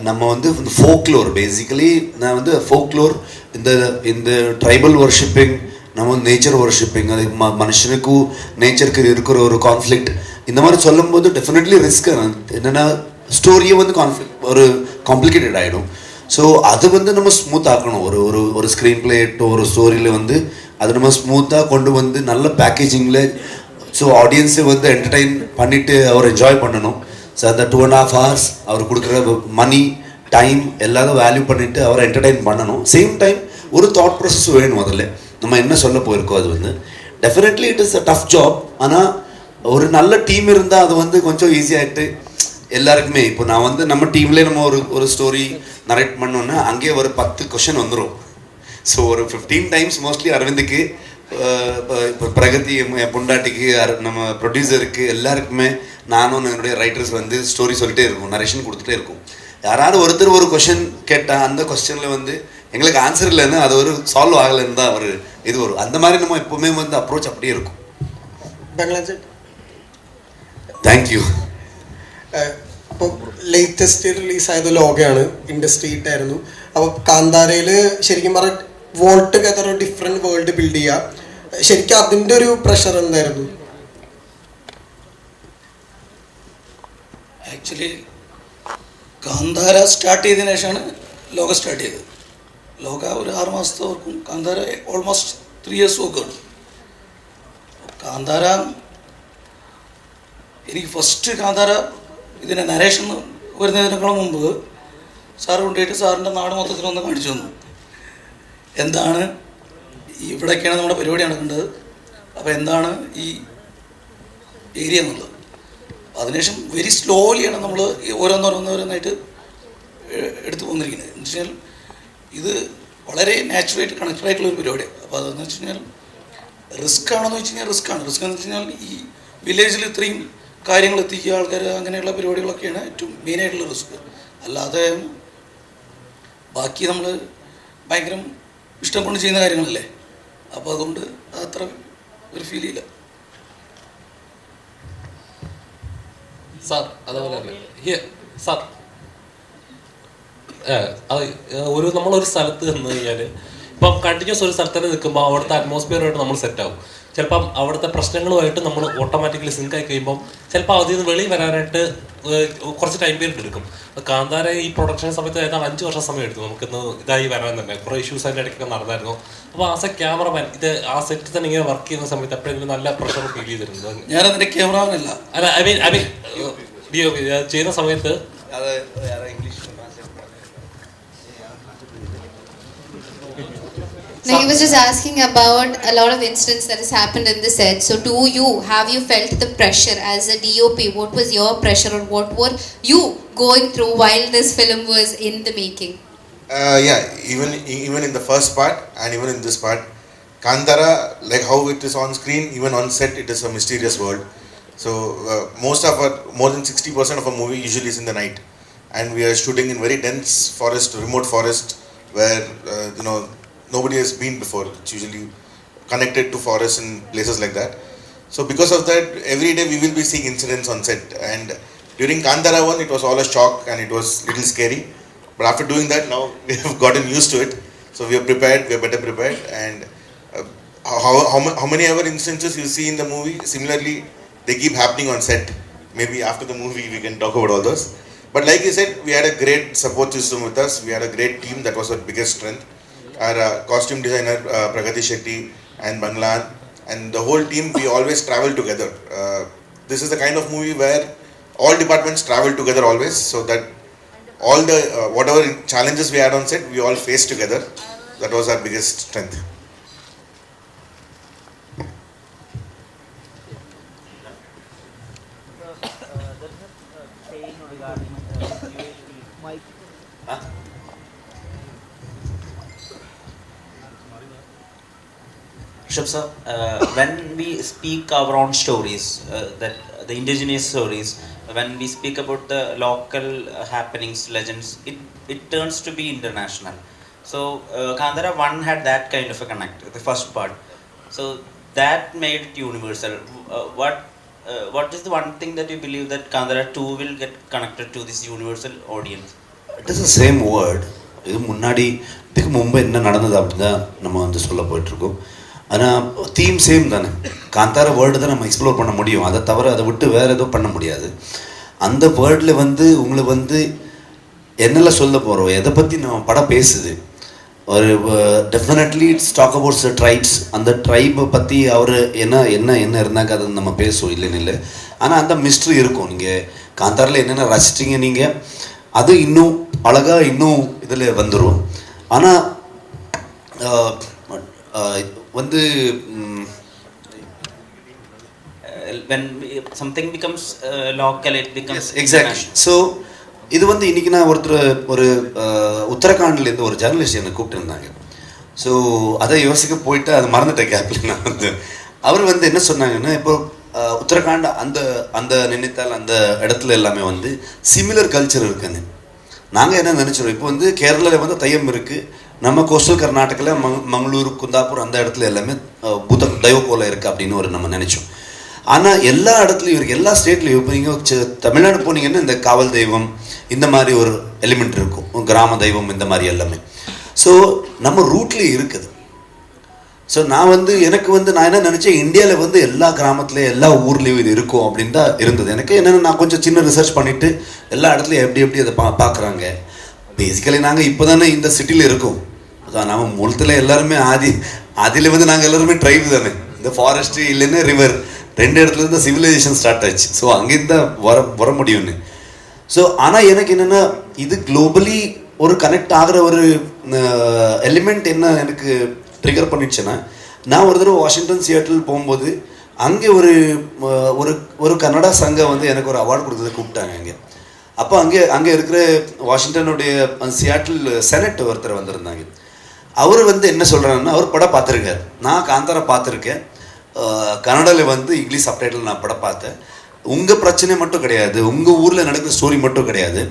நம்ம வந்து ஃபோக்லோர், பேசிக்கலி நான் வந்து ஃபோக்லோர், இந்த ட்ரைபல் ஒர்ஷிப்பிங், நம்ம வந்து நேச்சர் ஒர்ஷிப்பிங், அது மனுஷனுக்கும் நேச்சருக்கு இருக்கிற ஒரு கான்ஃப்ளிக்ட், இந்த மாதிரி சொல்லும்போது டெஃபினெட்லி ரிஸ்க். என்னென்னா ஸ்டோரியை வந்து ஒரு காம்ப்ளிகேட்டட் ஆகிடும். ஸோ அது வந்து நம்ம ஸ்மூத் ஆக்கணும். ஒரு ஸ்க்ரீன் பிளே ஒரு ஸ்டோரியில் வந்து அது நம்ம ஸ்மூத்தாக கொண்டு வந்து நல்ல பேக்கேஜிங்கில் ஸோ ஆடியன்ஸு வந்து என்டர்டெயின் பண்ணிவிட்டு அவர் என்ஜாய் பண்ணணும். ஸோ அந்த 2.5 hours அவர் கொடுக்குற மணி டைம் எல்லாரும் வேல்யூ பண்ணிவிட்டு அவரை என்டர்டெயின் பண்ணணும். சேம் டைம் ஒரு தாட் ப்ராசஸ் வேணும். அதில் நம்ம என்ன சொல்ல போயிருக்கோம் அது வந்து definitely it is a tough job. ஆனால் ஒரு நல்ல டீம் இருந்தால் அது வந்து கொஞ்சம் ஈஸியாகிட்டு எல்லாருக்குமே. இப்போ நான் வந்து நம்ம டீம்லேயே நம்ம ஒரு ஸ்டோரி நரேட் பண்ணோன்னா அங்கேயே ஒரு 10 கொஷின் வந்துடும். ஸோ ஒரு 15 times மோஸ்ட்லி அரவிந்துக்கு, இப்போ பிரகதி என் பொண்டாட்டிக்கு, நம்ம ப்ரொடியூசருக்கு எல்லாருக்குமே நானும் என்னுடைய ரைட்டர்ஸ் வந்து ஸ்டோரி சொல்லிட்டே இருக்கும், நரேஷன் கொடுத்துட்டே இருக்கும். யாராவது ஒருத்தர் ஒரு கொஷின் கேட்டால் அந்த கொஸ்டினில் வந்து எங்களுக்கு ஆன்சர் இல்லைன்னு அது ஒரு சால்வ் ஆகலைன்னு தான் ஒரு இது வரும். அந்த மாதிரி நம்ம எப்போவுமே வந்து அப்ரோச் அப்படியே இருக்கும். Thank you. ഇപ്പോൾ ലേറ്റസ്റ്റ് റിലീസായത് ലോകയാണ്, ഇൻഡസ്ട്രി ഹിറ്റായിരുന്നു. അപ്പോൾ കാന്താരയിൽ ശരിക്കും പറഞ്ഞാൽ വോൾട്ട് ടുഗദർ ഒരു ഡിഫറെൻറ്റ് വേൾഡ് ബിൽഡ് ചെയ്യുക, ശരിക്കും അതിൻ്റെ ഒരു പ്രഷർ എന്തായിരുന്നു? ആക്ച്വലി കാന്താര സ്റ്റാർട്ട് ചെയ്തതിനു ശേഷമാണ് ലോക സ്റ്റാർട്ട് ചെയ്തത്. ലോക ഒരു 6 മാസത്തെ വർക്കും കാന്താര ഓൾമോസ്റ്റ് 3 years വർക്കാണ്. കാന്താര എനിക്ക് ഫസ്റ്റ് കാന്താര ഇതിൻ്റെ നരേഷൻ വരുന്നതിനേക്കാളും മുമ്പ് സാറ് കൊണ്ടുപോയിട്ട് സാറിൻ്റെ നാട് മൊത്തത്തിലൊന്ന് കാണിച്ചു തന്നു. എന്താണ് ഇവിടെയൊക്കെയാണ് നമ്മുടെ പരിപാടി നടക്കേണ്ടത്, അപ്പോൾ എന്താണ് ഈ ഏരിയ എന്നുള്ളത്. അതിനുശേഷം വെരി സ്ലോലിയാണ് നമ്മൾ ഓരോന്നോരോന്നായിട്ട് എടുത്തു പോന്നിരിക്കുന്നത്. എന്ന് വെച്ച് കഴിഞ്ഞാൽ ഇത് വളരെ നാച്ചുറലായിട്ട് കണക്റ്റഡ് ആയിട്ടുള്ളൊരു പരിപാടിയാണ്. അപ്പോൾ അതെന്ന് വെച്ച് കഴിഞ്ഞാൽ റിസ്ക് ആണെന്ന് വെച്ച് കഴിഞ്ഞാൽ റിസ്ക്കാണ്. റിസ്ക് എന്ന് വെച്ച് കഴിഞ്ഞാൽ ഈ വില്ലേജിൽ ഇത്രയും കാര്യങ്ങൾ എത്തിക്കുക, ആൾക്കാർ, അങ്ങനെയുള്ള പരിപാടികളൊക്കെയാണ് ഏറ്റവും മെയിനായിട്ടുള്ള റിസ്ക്. അല്ലാതെ ബാക്കി നമ്മൾ ഭയങ്കര ഇഷ്ടം കൊണ്ട് ചെയ്യുന്ന കാര്യങ്ങളല്ലേ. അപ്പോൾ അതുകൊണ്ട് അത്ര ഒരു ഫീൽ ചെയ്യില്ല. സാർ അതുപോലെ സാർ നമ്മളൊരു സ്ഥലത്ത് നിന്ന് കഴിഞ്ഞാൽ ഇപ്പം കണ്ടിന്യൂസ് ഒരു സ്ഥലത്ത് തന്നെ നിൽക്കുമ്പോൾ അവിടുത്തെ അറ്റ്മോസ്ഫിയറുമായിട്ട് നമ്മൾ സെറ്റാവും. ചിലപ്പം അവിടുത്തെ പ്രശ്നങ്ങളുമായിട്ട് നമ്മൾ ഓട്ടോമാറ്റിക്കലി സിങ്ക് ആയി കഴിയുമ്പം ചിലപ്പോൾ അതിൽ നിന്ന് വെളിയിൽ വരാനായിട്ട് കുറച്ച് ടൈം പീരീഡ് എടുക്കും. കാന്താര ഈ പ്രൊഡക്ഷൻ സമയത്ത് ഏതാണ്ട് 5 വർഷം സമയം എടുത്തു നമുക്കിന്ന് ഇതായി വരാൻ തന്നെ. കുറേ ഇഷ്യൂസ് അതിൻ്റെ ഇടയ്ക്കൊക്കെ നടന്നായിരുന്നു. അപ്പോൾ ആസ് എ ക്യാമറമാൻ ഇത് ആ സെറ്റിൽ തന്നെ ഇങ്ങനെ വർക്ക് ചെയ്യുന്ന സമയത്ത് എപ്പോഴെങ്കിലും നല്ല പ്രഷർ ഫീൽ ചെയ്തിരുന്നു? ഞാനതിൻ്റെ ക്യാമറമാനല്ല. അല്ല ഐ മീൻ ചെയ്യുന്ന സമയത്ത് Now he was just asking about a lot of incidents that has happened in the set. So to you, have you felt the pressure as a DOP? What was your pressure, or what were you going through while this film was in the making? Yeah, even in the first part and even in this part, Kantara, like how it is on screen, even on set, it is a mysterious world. So more than 60% of a movie usually is in the night, and we are shooting in very dense forest, remote forest, where nobody has been before. It's usually connected to forests and places like that. So because of that, every day we will be seeing incidents on set. And during Kantara 1, it was all a shock and it was little scary. But after doing that, now we have gotten used to it. So we are prepared, we are better prepared. And how many other instances you see in the movie, similarly, they keep happening on set. Maybe after the movie we can talk about all those. But like you said, we had a great support system with us. We had a great team. That was our biggest strength. Our costume designer Pragati Shetty and Banglan and the whole team, we always travel together. This is the kind of movie where all departments travel together always, so that all the whatever challenges we had on set, we all faced together. That was our biggest strength. Rishabh sir, when we speak our own stories, that the indigenous stories, when we speak about the local happenings, legends, it turns to be international. So Kantara 1 had that kind of a connect, the first part. So that made it universal. What is the one thing that you believe that Kantara 2 will get connected to this universal audience? It is the same word. இதுக்கு முன்பு என்ன நடந்தது அப்படின்னு தான் நம்ம வந்து சொல்ல போயிட்டுருக்கோம். ஆனால் தீம் சேம் தானே. காந்தார வேர்டு தான் நம்ம எக்ஸ்ப்ளோர் பண்ண முடியும். அதை தவிர அதை விட்டு வேறு எதுவும் பண்ண முடியாது. அந்த வேர்டில் வந்து உங்களுக்கு வந்து என்னெல்லாம் சொல்ல போகிறோம், எதை பற்றி நம்ம படம் பேசுது, ஒரு definitely it's talk abouts tribes. அந்த ட்ரைபை பற்றி அவர் என்ன என்ன என்ன இருந்தாங்க அதை நம்ம பேசுவோம், இல்லைன்னு இல்லை. ஆனால் அந்த மிஸ்ட்ரி இருக்கும். நீங்கள் காந்தாரில் என்னென்ன ரசிச்சிங்க நீங்கள், அது இன்னும் அழகாக இன்னும் இதில் வந்துடும். ஆனால் வந்து when something becomes local, it becomes exactly. So இது வந்து இன்றைக்கி நான் ஒரு உத்தரகாண்ட்லேருந்து ஒரு ஜேர்னலிஸ்ட் என்னை கூப்பிட்டுருந்தாங்க. ஸோ அதை யோசிக்க போயிட்டு அதை மறந்துட்டேன் கேப்பில். நான் வந்து அவர் வந்து என்ன சொன்னாங்கன்னா, இப்போ உத்தரகாண்ட் அந்த அந்த நினைத்தால் அந்த இடத்துல எல்லாமே வந்து சிமிலர் கல்ச்சர் இருக்குன்னு நாங்கள் என்ன நினச்சிடும். இப்போ வந்து கேரளாவில் வந்து தையம் இருக்குது, நம்ம கோஸ்டல் கர்நாடகாவில் மங்களூர் குந்தாப்பூர் அந்த இடத்துல எல்லாமே தெய்வக்கோலம் இருக்குது அப்படின்னு ஒரு நம்ம நினச்சோம். ஆனால் எல்லா இடத்துலையும் இருக்குது, எல்லா ஸ்டேட்லேயும். இப்போ நீங்கள் தமிழ்நாடு போனீங்கன்னா இந்த காவல் தெய்வம் இந்த மாதிரி ஒரு எலிமெண்ட் இருக்கும், கிராம தெய்வம் இந்த மாதிரி எல்லாமே. ஸோ நம்ம ரூட்லேயே இருக்குது. ஸோ நான் வந்து எனக்கு வந்து நான் என்ன நினச்சேன், இந்தியாவில் வந்து எல்லா கிராமத்துலேயும் எல்லா ஊர்லேயும் இது இருக்கும் அப்படின்னு தான் இருந்தது. எனக்கு என்னென்னா நான் கொஞ்சம் சின்ன ரிசர்ச் பண்ணிவிட்டு எல்லா இடத்துலையும் எப்படி அதை பார்க்குறாங்க. பேசிக்கலி நாங்கள் இப்போ தானே இந்த சிட்டியில் இருக்கோம். நம்ம முழுத்தில் எல்லாருமே ஆதியில் வந்து நாங்கள் எல்லாருமே ட்ரைப் தானே. இந்த ஃபாரஸ்ட்டு இல்லைன்னா ரிவர் ரெண்டு இடத்துல தான் சிவிலைசேஷன் ஸ்டார்ட் ஆச்சு. ஸோ அங்கேருந்து தான் வர முடியும்னு. ஸோ ஆனால் எனக்கு என்னென்னா, இது குளோபலி ஒரு கனெக்ட் ஆகிற ஒரு எலிமெண்ட் என்ன எனக்கு ட்ரிகர் பண்ணிடுச்சுன்னா, நான் ஒரு தடவை வாஷிங்டன் சியாட்டில் போகும்போது அங்கே ஒரு கன்னடா சங்கம் வந்து எனக்கு ஒரு அவார்டு கொடுத்ததை கூப்பிட்டாங்க அங்கே. அப்போ அங்கே இருக்கிற வாஷிங்டனுடைய சியாட்டில் செனட் ஒருத்தர் வந்திருந்தாங்க. அவர் வந்து என்ன சொல்கிறாருன்னா, அவர் படம் பார்த்துருக்கார். நான் காந்தாரா பார்த்துருக்கேன், கன்னடாவில் வந்து இங்கிலீஷ் சப்டைட்டில் நான் படம் பார்த்தேன். உங்கள் பிரச்சனை மட்டும் கிடையாது, உங்கள் ஊரில் நடக்கிற ஸ்டோரி மட்டும் கிடையாது,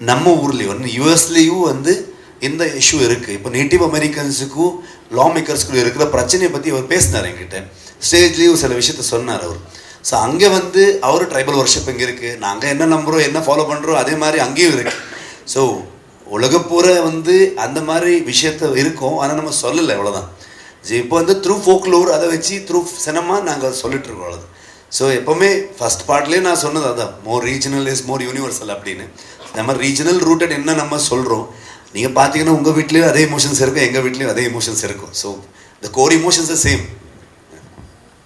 நம்ம ஊர்லேயும் வந்து யூஎஸ்லேயும் வந்து இந்த இஷ்யூ இருக்குது. இப்போ நேட்டிவ் அமெரிக்கன்ஸுக்கும் லா மேக்கர்ஸ்க்கும் இருக்கிற பிரச்சனையை பற்றி அவர் பேசினார் என்கிட்ட. ஸ்டேஜ்லேயும் சில விஷயத்த சொன்னார் அவர். ஸோ அங்கே வந்து அவர் ட்ரைபல் ஒர்ஷிப் இங்கே இருக்குது, நாங்கள் என்ன நம்புகிறோம் என்ன ஃபாலோ பண்ணுறோம் அதே மாதிரி அங்கேயும் இருக்குது. ஸோ உலகப்பூர வந்து அந்த மாதிரி விஷயத்த இருக்கும், ஆனால் நம்ம சொல்லலை, அவ்வளோதான். இப்போ வந்து த்ரூ ஃபோக்லோர் அதை வச்சு த்ரூ சினிமா நாங்கள் சொல்லிட்டுருக்கோம், அவ்வளோது. ஸோ எப்போவுமே ஃபஸ்ட் பார்ட்லேயே நான் சொன்னது அதான், மோர் ரீஜனல் இஸ் மோர் யூனிவர்சல் அப்படின்னு. நம்ம ரீஜனல் ரூட்டட் என்ன நம்ம சொல்கிறோம், நீங்கள் பார்த்தீங்கன்னா உங்கள் வீட்லேயும் அதே எமோஷன்ஸ் இருக்கும், எங்கள் வீட்லேயும் அதே எமோஷன்ஸ் இருக்கும். So the core emotions same.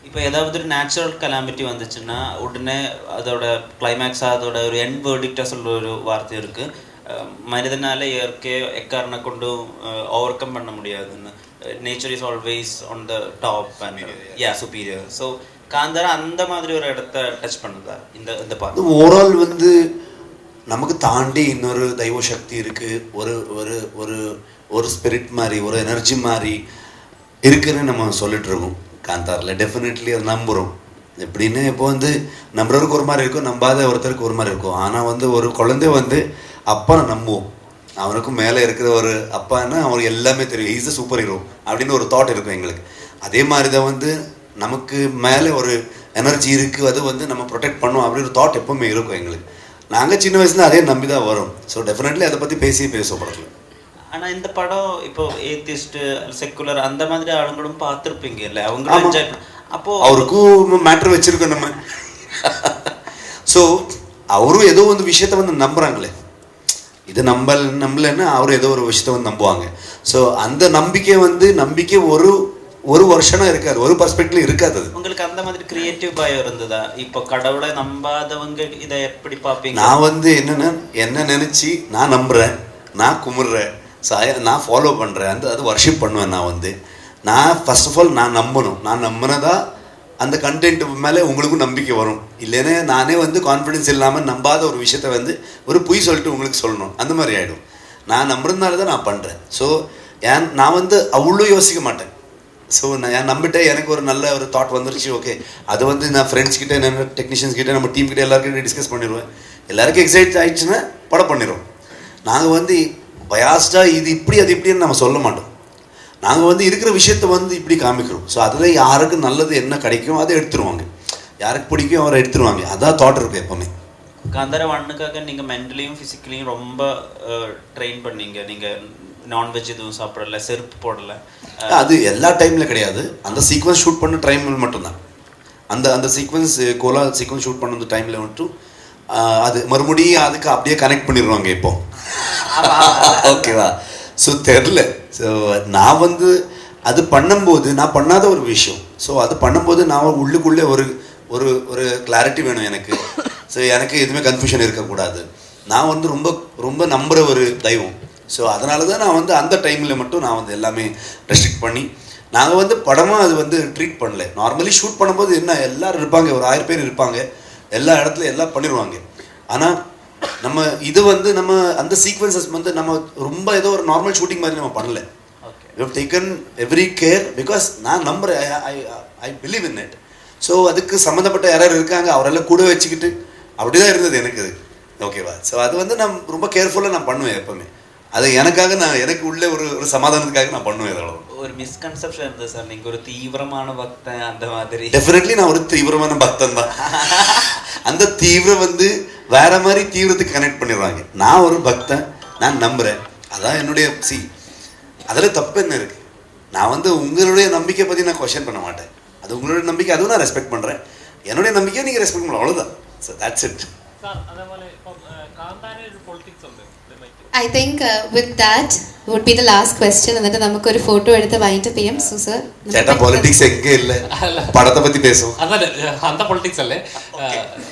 இப்போ ஏதாவது ஒரு நேச்சுரல் கலாமிட்டி வந்துச்சுன்னா உடனே அதோட கிளைமேக்ஸாக அதோட ஒரு எண்ட் வேர்டிக்டாக சொல்கிற ஒரு வார்த்தை இருக்குது, மனிதனால இயற்கையை எக்காரணை கொண்டும் ஓவர் கம் பண்ண முடியாதுன்னு. Nature is always on the top and superior. So Kantara அந்த மாதிரி ஒரு இடத்த டச் பண்ணுதா இந்த பாட்டு? ஓவரால் வந்து நமக்கு தாண்டி இன்னொரு தெய்வ சக்தி இருக்குது, ஒரு ஒரு ஒரு ஒரு ஸ்பிரிட் மாதிரி ஒரு எனர்ஜி மாதிரி இருக்குதுன்னு நம்ம சொல்லிட்டு இருக்கோம் காந்தாரில். டெஃபினெட்லி அதை நம்புகிறோம். எப்படின்னு இப்போ வந்து நம்புறவருக்கு ஒரு மாதிரி இருக்கும், நம்பாத ஒருத்தருக்கு ஒரு மாதிரி இருக்கும். ஆனால் வந்து ஒரு குழந்தை வந்து அப்பா நம்புவோம், அவனுக்கும் மேலே இருக்கிற ஒரு அப்பான்னா அவனுக்கு எல்லாமே தெரியும், ஈஸ் அ சூப்பர் ஹீரோ அப்படின்னு ஒரு தாட் இருக்கும் எங்களுக்கு. அதே மாதிரி தான் வந்து நமக்கு மேலே ஒரு எனர்ஜி இருக்குது, அது வந்து நம்ம ப்ரொடெக்ட் பண்ணுவோம் அப்படின்னு ஒரு தாட் எப்போவுமே இருக்கும் எங்களுக்கு. நாங்கள் சின்ன வயசுல அதே நம்பி தான் வரும். ஸோ டெஃபினெட்லி அதை பற்றி பேசுவோம் படத்தில். ஆனால் இந்த படம் இப்போ ஏத்திஸ்ட் செக்குலர் அந்த மாதிரி ஆளுங்களும் பார்த்துருப்பீங்க இல்லை, அவங்களும் என்ஜாய் அப்போது அவருக்கும் மேட்ரு வச்சுருக்கோம் நம்ம. ஸோ அவரும் ஏதோ ஒரு விஷயத்த வந்து நம்புகிறாங்களே, இது நம்பலன்னா அவரும் ஏதோ ஒரு விஷயத்த வந்து நம்புவாங்க. ஸோ அந்த நம்பிக்கை ஒரு வருஷனா இருக்காது, ஒரு பர்ஸ்பெக்டிவ் இருக்காது. உங்களுக்கு அந்த மாதிரி கிரியேட்டிவ் பயம் இருந்ததா? இப்போ கடவுளை நம்பாதவங்க இதை எப்படி பார்ப்பீங்க? நான் வந்து என்ன நினச்சி நான் நம்புகிறேன், நான் கும்பிட்றேன், நான் ஃபாலோ பண்ணுறேன், அது வர்ஷிப் பண்ணுவேன். நான் ஃபர்ஸ்ட் ஆஃப் ஆல் நான் நம்பினதா அந்த கண்டென்ட் மேலே உங்களுக்கும் நம்பிக்கை வரும். இல்லைன்னா நானே வந்து கான்ஃபிடென்ஸ் இல்லாமல் நம்பாத ஒரு விஷயத்த வந்து ஒரு பொய் சொல்லிட்டு உங்களுக்கு சொல்லணும், அந்த மாதிரி ஆகிடும். நான் நம்புறதுனால தான் நான் பண்ணுறேன். ஸோ நான் வந்து அவ்வளோ யோசிக்க மாட்டேன். ஸோ நான் நம்பிட்டேன், எனக்கு ஒரு நல்ல ஒரு தாட் வந்துருச்சு, ஓகே அது வந்து நான் ஃப்ரெண்ட்ஸ் கிட்டே என்ன டெக்னீஷியன்ஸ் கிட்டே நம்ம டீம் கிட்டே எல்லாருக்கிட்டே டிஸ்கஸ் பண்ணிடுவேன். எல்லாருக்கும் எக்ஸைட் ஆகிடுச்சுன்னா படம் பண்ணிடுவோம். நாங்கள் வந்து பயாஸ்டாக இது இப்படி அது இப்படின்னு நம்ம சொல்ல மாட்டோம். நாங்கள் வந்து இருக்கிற விஷயத்த வந்து இப்படி காமிக்கிறோம். ஸோ அதில் யாருக்கு நல்லது என்ன கிடைக்கும் அதை எடுத்துருவாங்க, யாருக்கு பிடிக்கும் அவரை எடுத்துருவாங்க. அதான் தாட் இருக்குது எப்போவுமே. காந்தாரா 1க்காக நீங்கள் மென்டலியும் ஃபிசிக்கலியும் ரொம்ப ட்ரெயின் பண்ணீங்க. நீங்கள் நான்வெஜ் எதுவும் சாப்பிடல, செருப்பு போடலை. அது எல்லா டைமில் கிடையாது, அந்த சீக்வன்ஸ் ஷூட் பண்ண டைமில் மட்டும்தான். அந்த சீக்வன்ஸ் கோலா சீக்வன்ஸ் ஷூட் பண்ண டைமில் மட்டும் அது மறுபடியும் அதுக்கு அப்படியே கனெக்ட் பண்ணிடுவாங்க இப்போ, ஓகேவா? ஸோ தெரில. ஸோ நான் வந்து அது பண்ணும்போது நான் பண்ணாத ஒரு விஷயம். ஸோ அது பண்ணும்போது நான் உள்ளுக்குள்ளே ஒரு ஒரு ஒரு கிளாரிட்டி வேணும் எனக்கு. ஸோ எனக்கு எதுவுமே கன்ஃபியூஷன் இருக்கக்கூடாது. நான் வந்து ரொம்ப ரொம்ப நம்புகிற ஒரு தெய்வம். ஸோ அதனால தான் நான் வந்து அந்த டைமில் மட்டும் நான் வந்து எல்லாமே ரெஸ்ட்ரிக்ட் பண்ணி நாங்கள் வந்து படமாக அது வந்து ட்ரீட் பண்ணல. நார்மலி ஷூட் பண்ணும்போது என்ன எல்லோரும் இருப்பாங்க, ஒரு 1000 பேர் இருப்பாங்க, எல்லா இடத்துல எல்லாம் பண்ணிடுவாங்க. ஆனால் நம்ம இது வந்து நம்ம அந்த சீக்வன்சஸ் வந்து நம்ம ரொம்ப ஏதோ ஒரு நார்மல் ஷூட்டிங் மாதிரி நம்ம பண்ணல. We have taken every care because நான் நம்புறேன், I believe in it. So அதுக்கு சம்மந்தப்பட்ட யாராவது இருக்காங்க, அவரெல்லாம் கூட வச்சுக்கிட்டு அப்படி தான் இருந்தது எனக்கு அது. ஓகேவா? ஸோ அது வந்து நான் ரொம்ப கேர்ஃபுல்லாக நான் பண்ணுவேன் எப்போவுமே. அது எனக்காக நான் எனக்கு உள்ள ஒரு ஒரு சமாதானத்துக்காக நான் பண்ணுவேன். இதெல்லாம் ஒரு மிஸ்கன்செப்ஷன் இருந்தது சார், நீங்கள் ஒரு தீவிரமான பக்தன் அந்த மாதிரி. டெஃபினெட்லி நான் ஒரு தீவிரமான பக்தன் தான். அந்த தீவிரம் வந்து வேற மாதிரி தீவிரத்துக்கு கனெக்ட் பண்ணிடுவாங்க. நான் ஒரு பக்தன், நான் நம்புகிறேன், அதான் என்னுடைய அதில் தப்பு என்ன இருக்குது? நான் வந்து உங்களுடைய நம்பிக்கை பற்றி நான் கொஸ்டின் பண்ண மாட்டேன். அது உங்களுடைய நம்பிக்கை, அதுவும் நான் ரெஸ்பெக்ட் பண்ணுறேன். என்னுடைய நம்பிக்கையை நீங்கள் ரெஸ்பெக்ட் பண்ணலாம், அவ்வளோதான். So that's it. I think with that would be the last question. എന്നിട്ട് നമുക്ക് ഒരു ഫോട്ടോ എടുത്ത് വൈൻഡപ്പ് ചെയ്യാം. സോ സർ ചേട്ടാ പൊളിറ്റിക്സ് എங்கே ഇല്ല, പടത്തെ പറ്റി പേസും. അതല്ല അന്ത പൊളിറ്റിക്സ് അല്ലേ.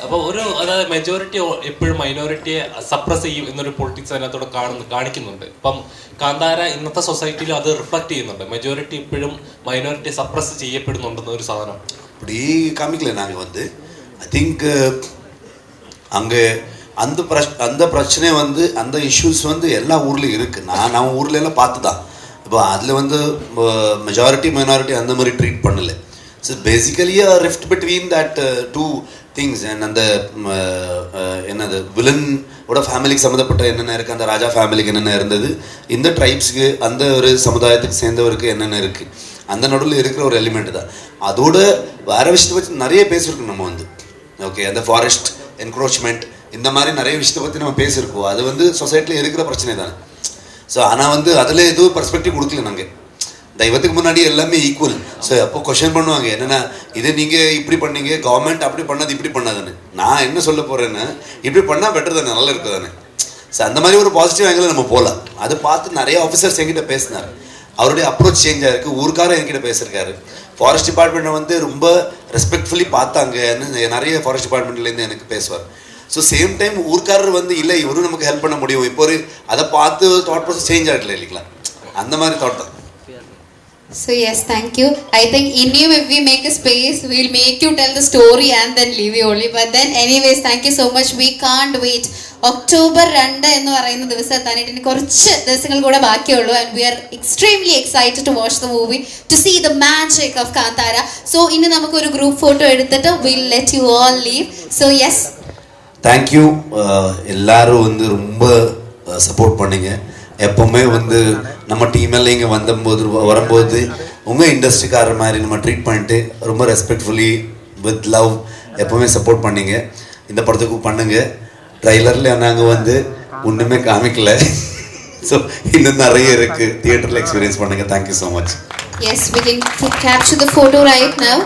അപ്പോൾ ഒരു അതായത് മെജോറിറ്റി എപ്പോഴും മൈനോറിറ്റിയെ സപ്രസ് ചെയ്യും എന്നൊരു പൊളിറ്റിക്സ് അതിനകത്തോടെ കാണിക്കുന്നുണ്ട്. ഇപ്പം കാന്താര ഇന്നത്തെ സൊസൈറ്റിയിൽ അത് റിഫ്ലക്ട് ചെയ്യുന്നുണ്ട്. മെജോറിറ്റി ഇപ്പോഴും മൈനോറിറ്റിയെ സപ്രസ് ചെയ്യപ്പെടുന്നുണ്ടെന്ന ഒരു സാധനം அப்படி காமிக்கல. நாங்கள் வந்து ஐ திங்க் அங்கே அந்த பிரச்சனை வந்து அந்த இஷ்யூஸ் வந்து எல்லா ஊர்லேயும் இருக்குது. நம்ம ஊர்ல எல்லாம் பார்த்து தான். இப்போ அதில் வந்து மெஜாரிட்டி மைனாரிட்டி அந்த மாதிரி ட்ரீட் பண்ணலை. So basically rift between that two things. And அந்த என்னது வில்லனோட ஃபேமிலிக்கு சம்மந்தப்பட்ட என்னென்ன இருக்குது, அந்த ராஜா ஃபேமிலிக்கு என்னென்ன இருந்தது, இந்த ட்ரைப்ஸுக்கு அந்த ஒரு சமுதாயத்துக்கு சேர்ந்தவருக்கு என்னென்ன இருக்குது, அந்த நடுவில் இருக்கிற ஒரு எலிமெண்ட் தான். அதோட வேறு விஷயத்தை பற்றி நிறைய பேசியிருக்கோம் நம்ம வந்து. ஓகே, அந்த ஃபாரஸ்ட் என்க்ரோச்மெண்ட் இந்த மாதிரி நிறைய விஷயத்தை பற்றி நம்ம பேசியிருக்கோம். அது வந்து சொசைட்டியில் இருக்கிற பிரச்சனை தானே. ஸோ ஆனால் வந்து அதில் எதுவும் பர்ஸ்பெக்டிவ் கொடுக்கல. நாங்கள் தெய்வத்துக்கு முன்னாடி எல்லாமே ஈக்குவல். ஸோ அப்போ கொஷின் பண்ணுவாங்க, என்னென்னா இது நீங்கள் இப்படி பண்ணீங்க, கவர்மெண்ட் அப்படி பண்ணது இப்படி பண்ணாதுன்னு. நான் என்ன சொல்ல போகிறேன்னு, இப்படி பண்ணால் பெட்டர் தானே, நல்லா இருக்குது தானே. ஸோ அந்த மாதிரி ஒரு பாசிட்டிவ் ஆங்கிள் நம்ம போகலாம். அது பார்த்து நிறைய ஆஃபீஸர்ஸ் என்கிட்ட பேசினார். அவருடைய அப்ரோச் சேஞ்ச் ஆகிருக்கு. ஊருக்காரர் என்கிட்ட பேசியிருக்காரு. ஃபாரஸ்ட் டிபார்ட்மெண்ட்டை வந்து ரொம்ப ரெஸ்பெக்ட்ஃபுல்லி பார்த்தாங்கன்னு நிறைய ஃபாரஸ்ட் டிபார்ட்மெண்ட்லேருந்து எனக்கு பேசுவார். ஸோ சேம் டைம் ஊர்க்காரர் வந்து இல்லை இவரும் நமக்கு ஹெல்ப் பண்ண முடியும், இப்போ ஒரு அதை பார்த்து தாட் ப்ராசஸ் சேஞ்ச் ஆகல இல்லைங்களா, அந்த மாதிரி தாட் தான். So yes, thank you. I think in you if we make a space, we'll make you tell the story and then leave you only. But then anyways, thank you so much. We can't wait. October 2 എന്ന് പറയുന്ന ദിവസത്താണ് ഇനി കുറച്ച് ദിവസങ്ങൾ കൂടെ ബാക്കിയുള്ളൂ. And we are extremely excited to watch the movie, to see the magic of Kantara. So ഇനി നമുക്ക് ഒരു ഗ്രൂപ്പ് ഫോട്ടോ എടുത്തിട്ട് we'll let you all leave. So yes. Thank you. எல்லாரும் வந்து ரொம்ப சப்போர்ட் பண்ணிங்க. எப்போவுமே வந்து நம்ம டீமெல்லாம் இங்கே வரும்போது உங்கள் இண்டஸ்ட்ரிக்காரர் மாதிரி நம்ம ட்ரீட் பண்ணிட்டு ரொம்ப ரெஸ்பெக்ட்ஃபுல்லி வித் லவ் எப்போவுமே சப்போர்ட் பண்ணிங்க. இந்த படத்துக்கு பண்ணுங்க. ட்ரைலரில் நாங்கள் வந்து ஒன்றுமே காமிக்கல. ஸோ இன்னும் நிறைய இருக்குது, தியேட்டரில் எக்ஸ்பீரியன்ஸ் பண்ணுங்கள். Thank you so much. Yes, we can capture the photo right now.